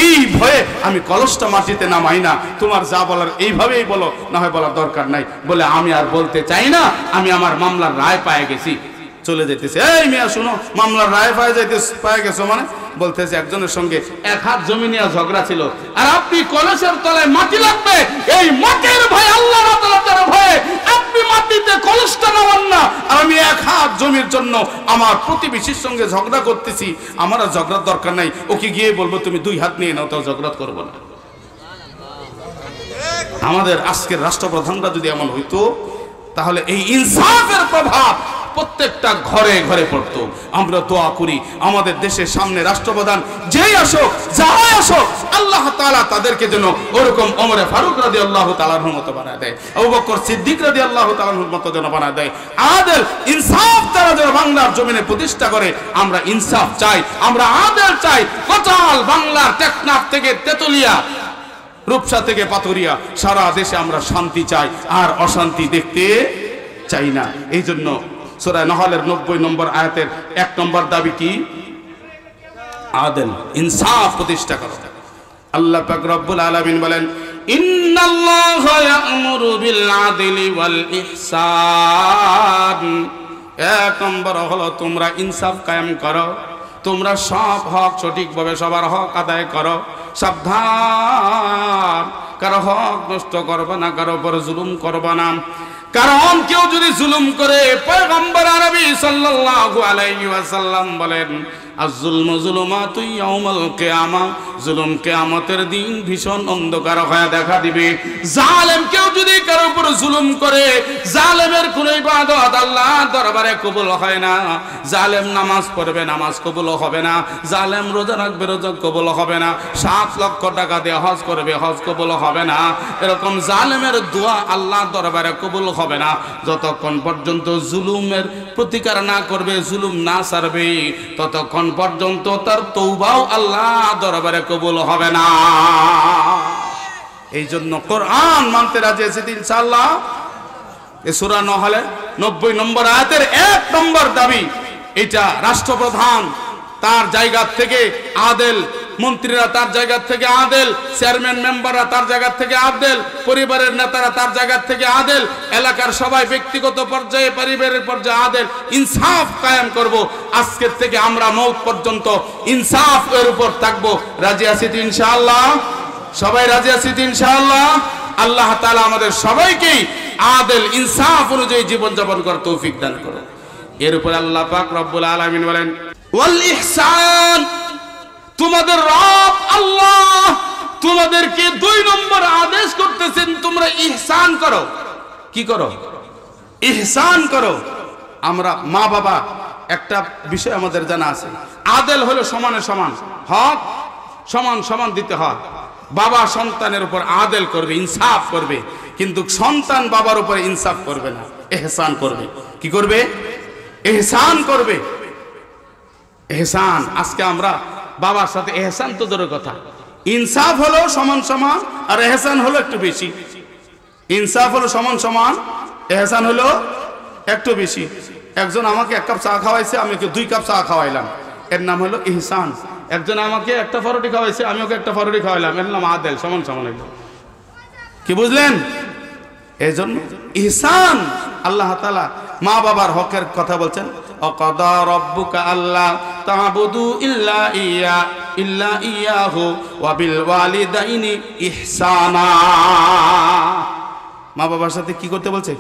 এই ভয়ে আমি কলসটা মাটিতে নামাই না। তোমার যা বলার এইভাবেই বলো, না হয় বলার দরকার নাই। বলে আমি আর বলতে চাই না, আমি আমার মামলার রায় পেয়ে গেছি। চলে যেতেছে। এই মিয়া শুনো, মামলার রায় পায় যাইতেছে, পায় গেছো মানে বলতেছে একজনের সঙ্গে 1 হাত জমি নিয়ে ঝগড়া ছিল, আর আপনি কলসের তলায় মাটি লাগবে, এই মাটির ভয় আল্লাহ তাআলার ভয়ে আপনি মাটিতে কলসটা নামান না, আর আমি 1 হাত জমির জন্য আমার প্রতিবেশীর সঙ্গে ঝগড়া করতেছি, আমার আর ঝগড়ার দরকার নাই, ওকে গিয়ে বলবো তুমি 2 হাত নিয়ে নাও, তাও ঝগড়া করবো না। আমাদের আজকের রাষ্ট্রপ্রধানরা যদি এমন হইতো, তাহলে এই ইনসাফের প্রভাব প্রত্যেকটা ঘরে ঘরে পড়তো। আমরা দোয়া করি আমাদের দেশের সামনে রাষ্ট্রপ্রধান যেই আসুক, যারাই আসুক, আল্লাহ তাআলা তাদেরকে যেন ওরকম ওমরে ফারুক রাদিয়াল্লাহু তাআলার মতো বানায় দেয়, আবু বকর সিদ্দিক রাদিয়াল্লাহু তাআলার মতো যেন বানায় দেয়। আদেল ইনসাফ তারা যেন বাংলার জমিনে প্রতিষ্ঠা করে। আমরা ইনসাফ চাই, আমরা আদেল চাই। কোটাল বাংলার টেকনাফ থেকে তেতুলিয়া, রূপসা থেকে পাথরিয়া, সারা দেশে আমরা শান্তি চাই, আর অশান্তি দেখতে চাই না। এই জন্য সূরা নহলের 90 নম্বর আয়াতের 1 নম্বর দাবি কি? আদেল, ইনসাফ প্রতিষ্ঠা করো। আল্লাহ পাক রব্বুল আলামিন বলেন, ইন্নাল্লাহা ইয়া'মুরু বিল আদলি ওয়াল ইহসান। 1 নম্বর হলো তোমরা ইনসাফ কায়েম করো, তোমরা সব হক সঠিকভাবে সবার হক আদায় করো। সাবধান, কারো হক নষ্ট করবে না, কারো উপর জুলুম করবে না। কারণ কেউ যদি জুলুম করে, পয়গম্বর আরবি সাল্লাল্লাহু আলাইহি ওয়াসাল্লাম বলেন, আয-যুলমু যুলুমাতু ইয়াউমাল কিয়ামা, জুলুম কিয়ামতের দিন ভীষণ অন্ধকার হয়ে দেখা দিবে। জালেম কেউ যদি কারো উপর জুলুম করে, জালেমের কোন ইবাদত আল্লাহর দরবারে কবুল হয় না। জালেম নামাজ পড়বে, নামাজ কবুল হবে না। জালেম রোজা রাখবে, রোজা কবুল হবে না। 7 লক্ষ টাকা দিয়ে হজ করবে, হজ কবুল হবে না। এরকম জালেমের দোয়া আল্লাহর দরবারে কবুল হবে না যতক্ষণ পর্যন্ত জুলুমের প্রতিকার না করবে, জুলুম না ছাড়বে, ততক্ষণ পর্যন্ত তার তওবাও আল্লাহ দরবারে কবুল হবে না। এই জন্য কোরআন মানতে রাজি আছি ইনশাআল্লাহ। এই সূরা নহলে 90 নম্বর আয়াতের 1 নম্বর দাবি এটা, রাষ্ট্রপ্রধান তার জায়গা থেকে আদেল, মন্ত্রীরা তার জায়গা থেকে আদেল, চেয়ারম্যান মেম্বাররা তার জায়গা থেকে আদেল, পরিবারের নেতারা তার জায়গা থেকে আদেল, এলাকার সবাই ব্যক্তিগত পর্যায়ে, পারিবারিক পর্যায়ে আদেল। ইনসাফ কায়েম করব। আজকের থেকে আমরা মওত পর্যন্ত ইনসাফ এর উপর থাকবো। রাজি আছি তো ইনশাআল্লাহ? সবাই রাজি আছি তো ইনশাআল্লাহ? আল্লাহ তাআলা আমাদের সবাইকে আদেল ইনসাফ অনুযায়ী জীবনযাপন করার তৌফিক দান করুন। এর উপর আল্লাহ পাক রব্বুল আলামিন বলেন, ওয়াল ইহসান, তোমাদের রব আল্লাহ তোমাদেরকে 2 নম্বর আদেশ করতেছেন, তোমরা ইহসান করো। কি করো? ইহসান করো। আমরা মা বাবা, একটা বিষয় আমাদের জানা আছে, আদেল হলো সমানে সমান, হক সমান সমান দিতে হয়। বাবা সন্তানের উপর আদেল করবে, ইনসাফ করবে, কিন্তু সন্তান বাবার উপর ইনসাফ করবে না, ইহসান করবে। কি করবে? ইহসান করবে। ইহসান, আজকে আমরা বাবার সাথে ইহসান তো দূরের কথা, ইনসাফ হলো সমান সমান, আর ইহসান হলো একটু বেশি। ইনসাফ হলো সমান সমান, ইহসান হলো একটু বেশি। একজন আমাকে 1 কাপ চা খাওয়াইছে, আমি ওকে 2 কাপ চা খাওয়াইলাম, এর নাম হলো ইহসান। একজন আমাকে 1টা পাউরুটি খাওয়াইছে, আমি ওকে 1টা পাউরুটি খাওয়াইলাম, এর নাম আদেল, সমান সমান। কি বুঝলেন? এই জন্য ইহসান, আল্লাহ তাআলা মা বাবার হকের কথা বলছেন, অকদা রব্বুকা আল্লাহ তা'বুদু ইল্লা ইয়াহু ওয়া বিল ওয়ালিদাইনি ইহসানা। মা বাবার সাথে কি করতে বলছে?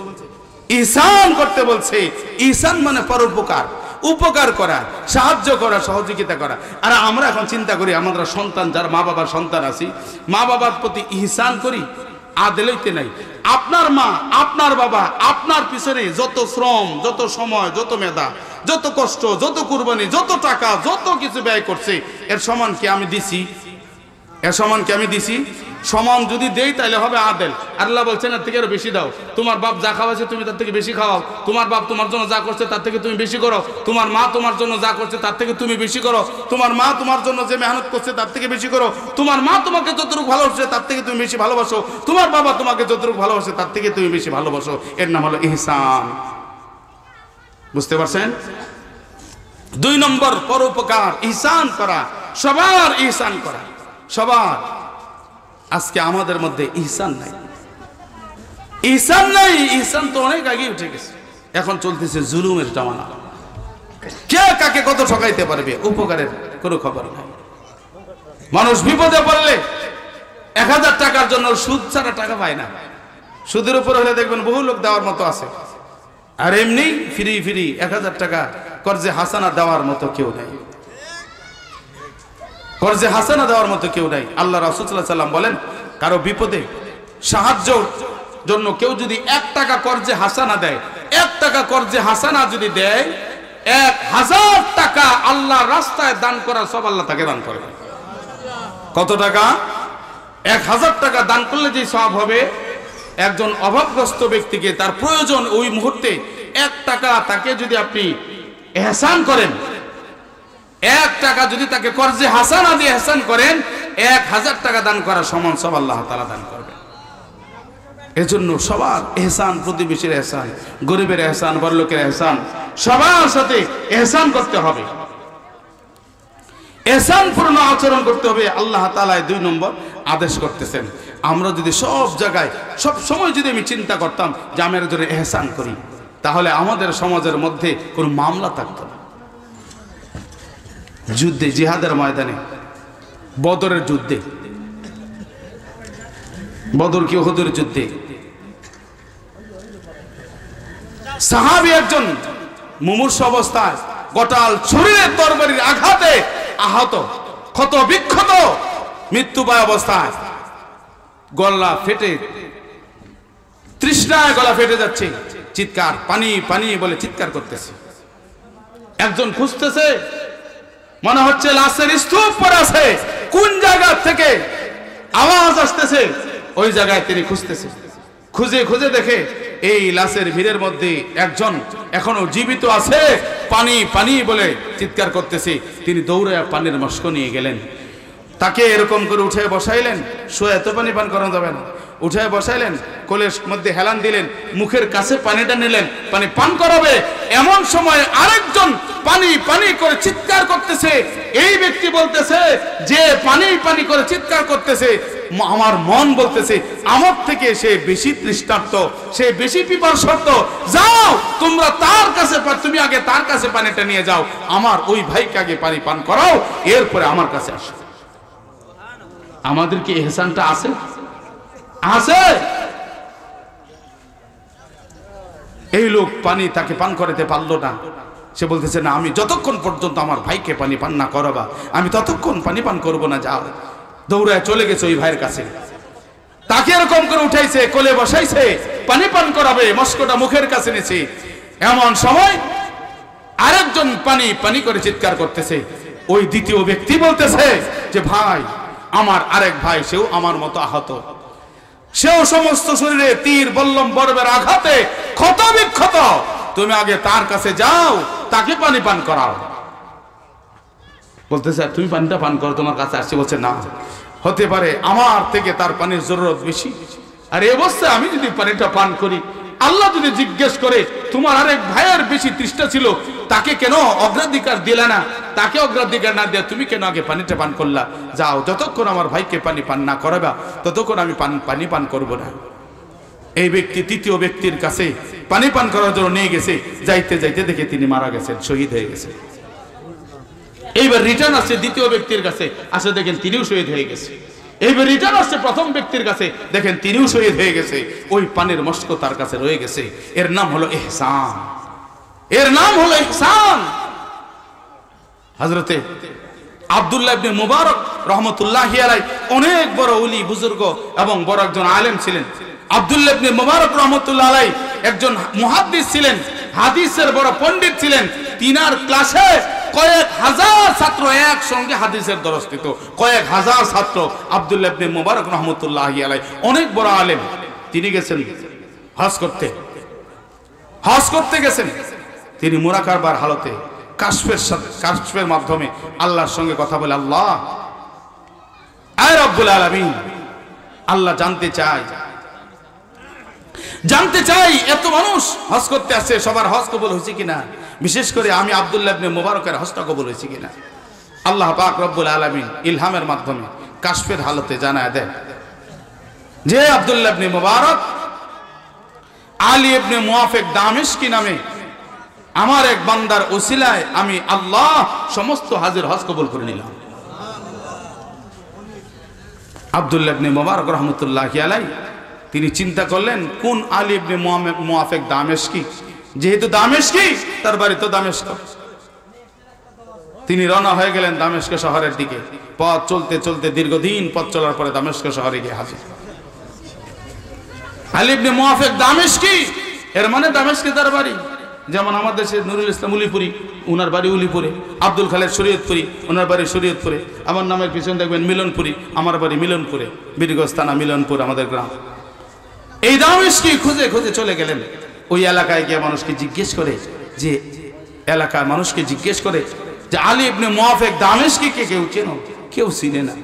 ইহসান করতে বলছে। ইহসান মানে পরোপকার, উপকার করা, সাহায্য করা, সহযোগিতা করা। আর আমরা এখন চিন্তা করি, আমরা সন্তান, যার মা বাবার সন্তান আছি, মা বাবার প্রতি ইহসান করি, আদেলইতে নাই। আপনার মা, আপনার বাবা আপনার পিছনে যত শ্রম, যত সময়, যত মেধা, যত কষ্ট, যত কুরবানি, যত টাকা, যত কিছু ব্যয় করছে, এর সমান কি আমি দিছি? এর সমান কি আমি দিছি? সমান যদি দেই তাহলে হবে আদেল। আল্লাহ বলছেন এর থেকে আরো বেশি দাও। তোমার বাপ যা খাওয়াছে তুমি তার থেকে বেশি খাওয়াও। তোমার বাপ তোমার জন্য যা করছে তার থেকে তুমি বেশি করো। তোমার মা তোমার জন্য যা করছে তার থেকে তুমি বেশি করো। তোমার মা তোমার জন্য যে মেহনত করছে তার থেকে বেশি করো। তোমার মা তোমাকে যতটুকু ভালোবাসে তার থেকে তুমি বেশি ভালোবাসো। তোমার বাবা তোমাকে যতটুকু ভালোবাসে তার থেকে তুমি বেশি ভালোবাসো। এর নাম হলো ইহসান। বুঝতে পারছেন? 2 নম্বর পরোপকার, ইহসান করা, সবার ইহসান করা, সবার। আজকে আমাদের মধ্যে ইহসান নাই, ইহসান নাই। ইহসান তো অনেক আগে উঠে গেছে, এখন চলতেছে জুলুমের জামানা। কে কাকে কত ঠকাইতে পারবে, উপকারের কোনো খবর নাই। মানুষ বিপদে পড়লে 1000 টাকার জন্য সুদ ছাড়া টাকা পায় না। সুদের উপর হলে দেখবেন বহু লোক দেওয়ার মতো আছে, আর এমনি ফ্রি 1000 টাকা কর্জে হাসানা দেওয়ার মতো কেউ নাই। কর্জে হাসানা দেওয়ার মতো কেউ নাই। আল্লাহ রাসূল সাল্লাল্লাহু আলাইহি ওয়াসাল্লাম বলেন, কারো বিপদে সাহায্যের জন্য কেউ যদি 1 টাকা কর্জে হাসানা দেয়, 1 টাকা কর্জে হাসানা যদি দেয়, 1000 টাকা আল্লাহর রাস্তায় দান করার সব আল্লাহ তাকে দান করবে। কত টাকা? 1000 টাকা দান করলে যে সওয়াব হবে, একজন অভাবগ্রস্ত ব্যক্তিকে তার প্রয়োজন ওই মুহূর্তে 1 টাকা তাকে যদি আপনি ইহসান করেন, 1 টাকা যদি তাকে কর্জে হাসানা দিয়ে ইহসান করেন, 1000 টাকা দান করার সমান সব আল্লাহ তাআলা দান করবেন। এজন্য সবার ইহসান, প্রতিবেশীর ইহসান, গরিবের ইহসান, বড়লোকের ইহসান, সবার সাথে ইহসান করতে হবে, ইহসানপূর্ণ আচরণ করতে হবে। আল্লাহ তাআলা 2 নম্বর আদেশ করতেছেন। আমরা যদি সব জায়গায় সব সময় যদি আমি চিন্তা করতাম যে আমি একজনের ইহসান করি, তাহলে আমাদের সমাজের মধ্যে কোনো মামলা থাকতো না। যুদ্ধে, জিহাদের ময়দানে, বদরের যুদ্ধে, বদর কি উহুদের যুদ্ধে সাহাবী একজন মুমূর্ষ অবস্থায় গোটাল শরীরে তরবারির আঘাতে আহত, ক্ষত বিক্ষত, মৃত্যুপায় অবস্থায়, গলা ফেটে, তৃষ্ণায় গলা ফেটে যাচ্ছে, চিৎকার, পানি পানি বলে চিৎকার করতেছে। একজন খুঁজতেছে, মনে হচ্ছে লাশের স্তূপ পড়ে আছে, কোন জায়গা থেকে আওয়াজ আসতেছে, ওই জায়গায় তিনি খুঁজতেছে। খুঁজে খুঁজে দেখে এই লাশের ভিড়ের মধ্যে একজন এখনো জীবিত আছে, পানি পানি বলে চিৎকার করতেছে। তিনি দৌড়ে পানির মস্ক নিয়ে গেলেন, তাকে এরকম করে উঠে বসাইলেন। শুয়ে এত পানি পান করা যাবে না, উঠে বসাইলেন, কোলের মধ্যে হেলান দিলেন, মুখের কাছে পানিটা নিলেন, পানি পান করাবে। এমন সময় আরেকজন পানি পানি করে চিৎকার করতেছে। এই ব্যক্তি বলতেছে যে পানি পানি করে চিৎকার করতেছে, আমার মন বলতেছে আমার থেকে সে বেশি তৃষ্ণার্ত, সে বেশি পিপাসার্ত, যাও তোমরা তার কাছে, তুমি আগে তার কাছে পানিটা নিয়ে যাও, আমার ওই ভাইকে আগে পানি পান করাও, এরপরে আমার কাছে আসো। আমাদের কি ইহসানটা আছে? আছে? এই লোক পানি তাকে পান করাতে পারলো না। সে বলতেছে, না, আমি যতক্ষণ পর্যন্ত আমার ভাইকে পানি পান না করাবা, আমি ততক্ষণ পানি পান করবো না। যাও, দৌড়ায় চলে গেছে ওই ভাইয়ের কাছে, তাকে এরকম করে উঠাইছে, কোলে বসাইছে, পানি পান করাবে, মস্কটা মুখের কাছে নিয়েছে। এমন সময় আরেকজন পানি পানি করে চিৎকার করতেছে। ওই দ্বিতীয় ব্যক্তি বলতেছে যে ভাই, আমার আরেক ভাই, সেও আমার মতো আহত, সেও সমস্ত শরীরে তীর বল্লম বর্বের আঘাতে ক্ষত বিক্ষত, তুমি আগে তার কাছে যাও, তাকে পানি পান করাও। বলতেছে, তুমি পানিটা পান করো, তোমার কাছে আসছে। বলছে, না, হতে পারে আমার থেকে তার পানির জরুরত বেশি, আর এই অবস্থায় আমি যদি পানিটা পান করি, আল্লাহ যদি জিজ্ঞেস করে তোমার আরেক ভাইয়ের বেশি তৃষ্ণা ছিল, তাকে কেন অগ্রাধিকার দিলে না, তাকে অগ্রাধিকার না দিয়ে তুমি কেন আগে পানিটা পান করলা? যাও, যতক্ষণ আমার ভাইকে পানি পান না করাবা ততক্ষণ আমি পানি পান করব না। এই ব্যক্তি তৃতীয় ব্যক্তির কাছে পানি পান করার জন্য নিয়ে গেছে। যাইতে যাইতে দেখে তিনি মারা গেছেন, শহীদ হয়ে গেছে। এইবার রিটার্ন আসছে দ্বিতীয় ব্যক্তির কাছে, আসে দেখেন তিনিও শহীদ হয়ে গেছে। এইবার রিটার্ন আসছে প্রথম ব্যক্তির কাছে, দেখেন তিনিও শহীদ হয়ে গেছে। ওই পানির মস্ক তার কাছে রয়ে গেছে। এর নাম হলো ইহসান, এর নাম হলো ইহসান। হযরতে আব্দুল্লাহ ইবনে মুবারক রাহমাতুল্লাহি আলাইহি অনেক বড় ওলি, বুজুর্গ এবং বড় একজন আলেম ছিলেন। আব্দুল্লাহ ইবনে মুবারক রাহমাতুল্লাহি আলাইহি একজন মুহাদ্দিস ছিলেন, হাদিসের বড় পণ্ডিত ছিলেন। তিনার ক্লাসে কয়েক হাজার ছাত্র একসঙ্গে হাদিসের দরস দিত, কয়েক হাজার ছাত্র। আব্দুল্লাহ ইবনে মুবারক রাহমাতুল্লাহি আলাইহি অনেক বড় আলেম। তিনি গেছেন হজ করতে, হজ করতে গেছেন। তিনি মুরাকাবার হালতে কাশফের মাধ্যমে আল্লাহর সঙ্গে কথা বলে, আল্লাহ, আয় রব্বুল আলামিন, আল্লাহ জানতে চাই এত মানুষ হজ করতে আসছে, সবার হজ কবুল হয়েছে কিনা, বিশেষ করে আমি আব্দুল্লাহ ইবনে মুবারকের হজটা কবুল হয়েছে কিনা। আল্লাহ পাক রব্বুল আলামিন ইলহামের মাধ্যমে কাশফের হালতে জানায় দেন যে আব্দুল্লাহ ইবনে মুবারক আলী ইবনে মুওয়াফিক দামেশকি নামে আমার এক বান্দার ওসিলায় আমি আল্লাহ সমস্ত হাজির হজ কবুল করে নিলাম। আব্দুল্লাহ ইবনে মুবারক রাহমাতুল্লাহি আলাইহি তিনি চিন্তা করলেন কোন আলী ইবনে মুআফিক দামেশকি, যেহেতু দামেশকি তার বাড়ি তো দামেস্ক। তিনি রওনা হয়ে গেলেন দামেস্ক শহরের দিকে। পথ চলতে চলতে দীর্ঘদিন পথ চলার পরে দামেস্ক শহরে গিয়ে হাজির। আলী ইবনে মুআফিক দামেশকি, এর মানে দামেস্কে তার বাড়ি। যেমন আমাদের দেশে নুরুল ইসলাম উলিপুরি, ওনার বাড়ি উলিপুরে। আব্দুল খালেদ শরীয়তপুরি, ওনার বাড়ি শরীয়তপুরে। আমার নামের পিছনে দেখবেন মিলনপুরি, আমার বাড়ি মিলনপুরে। বীরগঞ্জ থানা মিলনপুর আমাদের গ্রাম। এই দামেশকি খুঁজে খুঁজে চলে গেলেন। ওই এলাকায় গিয়ে মানুষকে জিজ্ঞেস করে যে এলাকার মানুষকে জিজ্ঞেস করে যে আলী ইবনে মুআফিক দামেশকি কে কেউ চেনো? কেউ চিনে না।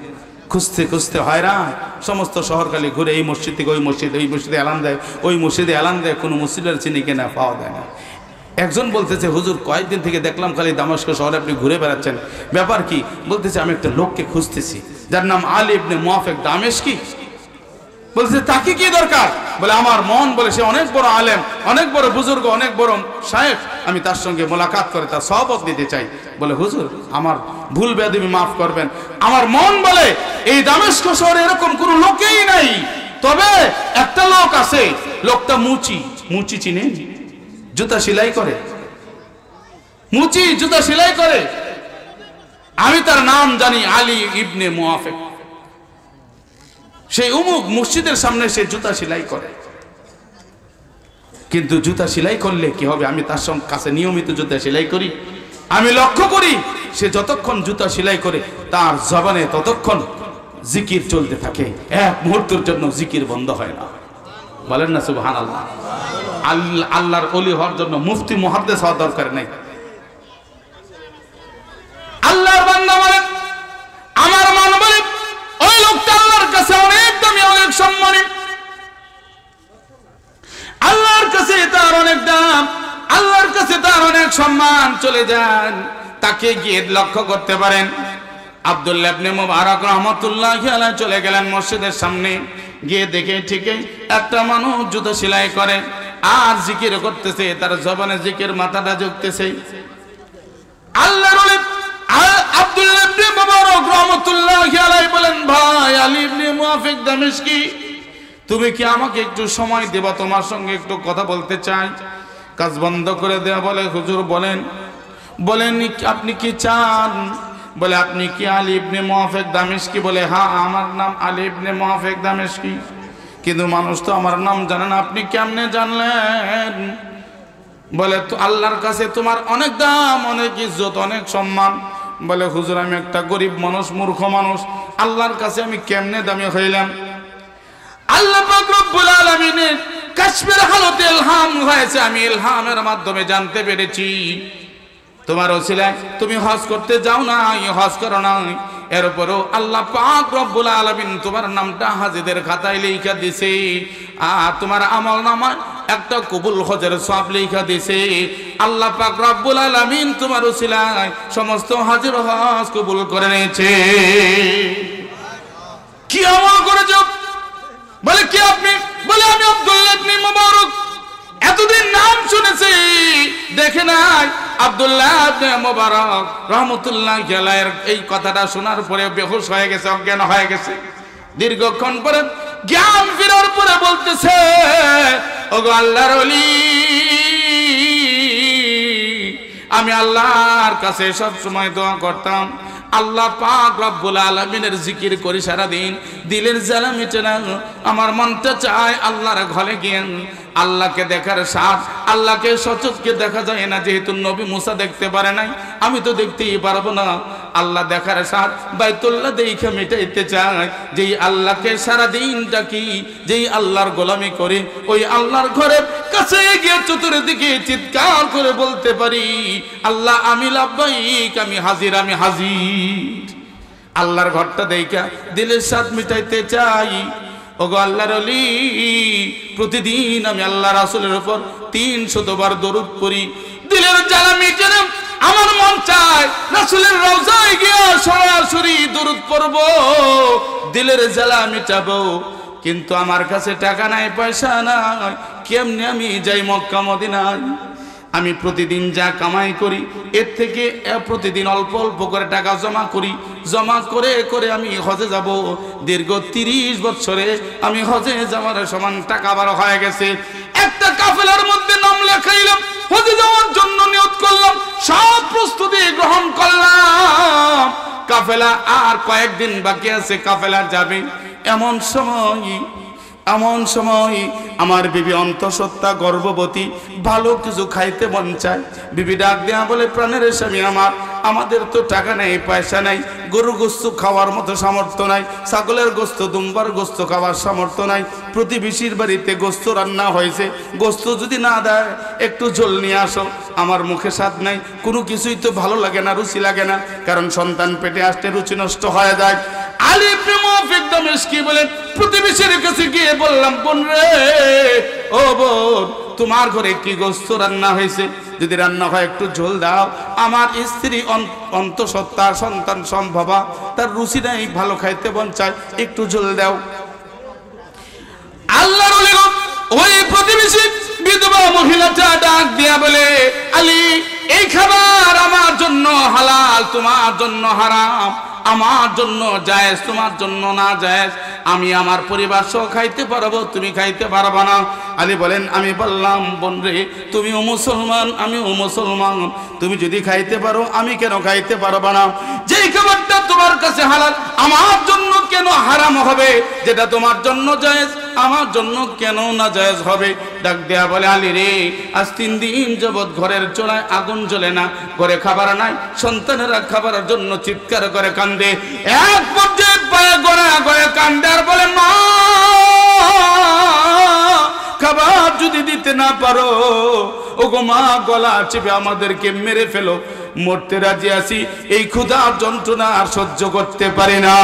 খুঁজতে খুঁজতে হয়রান, সমস্ত শহরখালি ঘুরে এই মসজিদ থেকে ওই মসজিদ, এই মসজিদে এলান দেয়, ওই মসজিদে এলান দেয়, কোনো মসজিদের চিনি কেনা পাওয়া যায় না। একজন বলতেছে হুজুর কয়েকদিন থেকে দেখলাম খালি দামেস্ক শহরে আপনি ঘুরে বেড়াচ্ছেন, ব্যাপার কি? বলতেছে আমি একটা লোককে খুঁজতেছি যার নাম আলী ইবনে মুআফিক দামেশকি। বলছে তাকে কি দরকার? বলে আমার মন বলে সে অনেক বড় আলেম, অনেক বড় বুজুর্গ, অনেক বড় শায়েখ, আমি তার সঙ্গে মোলাকাত করে তার সহবত নিতে চাই। বলে হুজুর আমার ভুল বেয়াদবি মাফ করবেন, আমার মন বলে এই দামেস্ক শহরে এরকম কোনো লোকই নাই, তবে একটা লোক আছে, লোকটা মুচি। মুচি চিনে? জুতা সেলাই করে, মুচি জুতা সেলাই করে। আমি তার নাম জানি আলী ইবনে মুআফিক। সেই উমুক মসজিদের সামনে সে জুতা সেলাই করে। কিন্তু জুতা সেলাই করলে কি হবে? আমি তার সঙ্গে কাছে নিয়মিত জুতা সেলাই করি। আমি লক্ষ্য করি সে যতক্ষণ জুতা সেলাই করে তার জবানে ততক্ষণ জিকির চলতে থাকে, এক মুহূর্তের জন্য জিকির বন্ধ হয় না। বলেন না সুবহানাল্লাহ। আল্লাহর ওলি হওয়ার জন্য মুফতি মুহাদ্দিস হওয়ার দরকার নেই। আল্লাহর বান্দা বলেন, আমার মন বলে ওই লোকটা আল্লাহর কাছে অনেক দামি, অনেক সম্মানী, আল্লাহর কাছে তার অনেক দাম, আল্লাহর কাছে তার অনেক সম্মান। চলে যান, তাকে গিয়ে লক্ষ্য করতে পারেন। আব্দুল্লাহ ইবনে মুবারক রাহমাতুল্লাহি আলাইহি চলে গেলেন মসজিদের সামনে। গিয়ে দেখে ঠিকই একটা মানুষ জুতা সেলাই করে আর জিকির করতেছে, তার জবানে জিকির মাথাটা ঝুঁকতেছে। আল্লাহর ওলি আব্দুল্লাহ ইবনে মুবারক রাহমাতুল্লাহি আলাইহি বলেন, ভাই আলী ইবনে মুআফিক দামেশকি, তুমি কি আমাকে একটু সময় দেবা? তোমার সঙ্গে একটু কথা বলতে চাই। কাজ বন্ধ করে দেয়া বলে, হুজুর বলেন। বলেন আপনি কি চান? বলে আপনি কি আলী ইবনে মুআফিক দামেশকি? বলে হ্যাঁ, আমার নাম আলী ইবনে মুআফিক দামেশকি, কিন্তু মানুষ তো আমার নাম জানে না, আপনি কেমনে জানলেন? বলে তো আল্লাহর কাছে তোমার অনেক দাম, অনেক ইজ্জত, অনেক সম্মান। বলে হুজুর আমি একটা গরিব মানুষ, মূর্খ মানুষ, আল্লাহর কাছে আমি কেমনে দামি হইলাম? আল্লাহ পাক রব্বুল আলামিনের কাশফের হালতে ইলহাম হয়েছে, আমি ইলহামের মাধ্যমে জানতে পেরেছি তোমার ওসিলায় তুমি হজ করতে যাও না, হজ করো না। এরপরও আল্লাহ পাক রব্বুল আলামিন তোমার নামটা হাজিদের খাতায় লেখা দিছে, আর তোমার আমল নামায় একটা কবুল হজের সওয়াব লেখা দিছে। আল্লাহ পাক রব্বুল আলামিন তোমার ওসিলায় সমস্ত হাজির হজ কবুল করে নিয়েছে। কি আমল করেছো? বলে কি আপনি? বলে আমি আব্দুল্লাহ ইবনে মুবারক, এতদিন নাম শুনেছি, দেখে নাই। আব্দুল্লাহ ইবনে মুবারক রাহমাতুল্লাহি আলাইহির এই কথাটা শোনার পরে বেহুশ হয়ে গেছে, অজ্ঞান হয়ে গেছে। দীর্ঘক্ষণ পরে জ্ঞান ফেরার পরে বলতেছে, ওগো আল্লাহর ওলি, আমি আল্লাহর কাছে সব সময় দোয়া করতাম, আল্লাহ পাক রব্বুল আলামিনের জিকির করি সারা দিন, দিলের জ্বালা মিটে না, আমার মনটা চায় আল্লাহর ঘরে গিয়ে আল্লাহকে দেখার স্বাদ। আল্লাহকে সচক্ষে দেখা যায় না, যেহেতু নবী মুসা দেখতে পারে নাই, আমি তো দেখতেই পারবো না। আল্লাহ দেখার স্বাদ বাইতুল্লাহ দেখে মিটাইতে চায়। যেই আল্লাহকে সারা দিনটা কি, যেই আল্লাহর গোলামি করে, ওই আল্লাহর ঘরের কাছে গিয়ে চতুর্দিকে চিৎকার করে বলতে পারি, আল্লাহ আমি লাব্বাইক, আমি হাজির, আমি হাজির। আল্লাহর ঘরটা দেখা দিলের স্বাদ মিটাইতে চাই। ওগো আল্লাহর ওলি, প্রতিদিন আমি আল্লাহ রাসূলের উপর 300 বার দরুদ পড়ি, দিলের জ্বালা মিটে না, আমার মন চায় রাসূলের রওজায় গিয়ে সরাসরি দরুদ পড়ব, দিলের জ্বালা মিটাবো, কিন্তু আমার কাছে টাকা নাই, পয়সা নাই, কেমনে আমি যাই মক্কা মদিনায়? আমি প্রতিদিন যা কামাই করি এর থেকে প্রতিদিন অল্প অল্প করে টাকা জমা করি, জমা করে করে আমি হজে যাব। দীর্ঘ 30 বছরে আমি হজে যাওয়ার সমান টাকা বার হয়ে গেছে। একটা কাফেলার মধ্যে নাম লেখাইলাম, হজে যাওয়ার জন্য নিয়ত করলাম, সব প্রস্তুতি গ্রহণ করলাম। কাফেলা আর কয়েকদিন বাকি আছে, কাফেলা যাবে। এমন সময় আমার বিবি অন্তঃসত্ত্বা গর্ভবতী, ভালো কিছু খাইতে মন চায়। বিবি ডাক দেয়া বলে, প্রাণের স্বামী আমার, আমাদের তো টাকা নেই, পয়সা নাই, গরুর গোস্ত খাওয়ার মতো সামর্থ্য নাই, ছাগলের গোস্ত দুম্বার গোস্ত খাওয়ার সামর্থ্য নাই। প্রতিবেশীর বাড়িতে গোস্ত রান্না হয়েছে, গোস্ত যদি না দেয় একটু ঝোল নিয়ে আসো। আমার মুখে স্বাদ নাই, কোনো কিছুই তো ভালো লাগে না, রুচি লাগে না, কারণ সন্তান পেটে আসতে রুচি নষ্ট হয়ে যায়। আলী ইবনে মুআফিক দামেশকি বলেন, প্রতিবেশীর কাছে গিয়ে বললাম, বোন রে, ও বোন, তোমার ঘরে কি গোস্ত রান্না হয়েছে? যদি রান্না হয় একটু ঝোল দাও। আমার স্ত্রী অন্তঃসত্ত্বা, সন্তান সম্ভবা, তার রুচি নাই, ভালো খাইতে মন চায়, একটু ঝোল দাও। আল্লাহর ওই প্রতিবেশী বিধবা মহিলাটা ডাক দিয়া বলে, আলী, এই খাবার আমার জন্য হালাল, তোমার জন্য হারাম। আমার জন্য জায়েজ, তোমার জন্য না জায়েজ। আমি আমার পরিবার সহ খাইতে পারবো, তুমি খাইতে পারবা না। আলী বলেন, আমি বললাম, বোন রে, তুমিও মুসলমান, আমিও মুসলমান, তুমি যদি খাইতে পারো আমি কেন খাইতে পারবা না? যেই খাবারটা তোমার কাছে হালাল আমার জন্য কেন হারাম হবে? যেটা তোমার জন্য জায়েজ আমার জন্য কেন না জায়েজ হবে? ডাক দেয়া বলে, আলী রে, আজ 3 দিন যাবৎ ঘরের চুলায় আগুন জ্বলে না, ঘরে খাবার নাই, সন্তানেরা খাবারের জন্য চিৎকার করে কান্দে। এক পর্যায়ে পায়ে গড়া গড়ে কান্দে আর বলে, মা, খাবার যদি দিতে না পারো, ওগো মা, গলা চেপে আমাদেরকে মেরে ফেলো, মরতে রাজি আছি, এই ক্ষুধার যন্ত্রণা আর সহ্য করতে পারি না।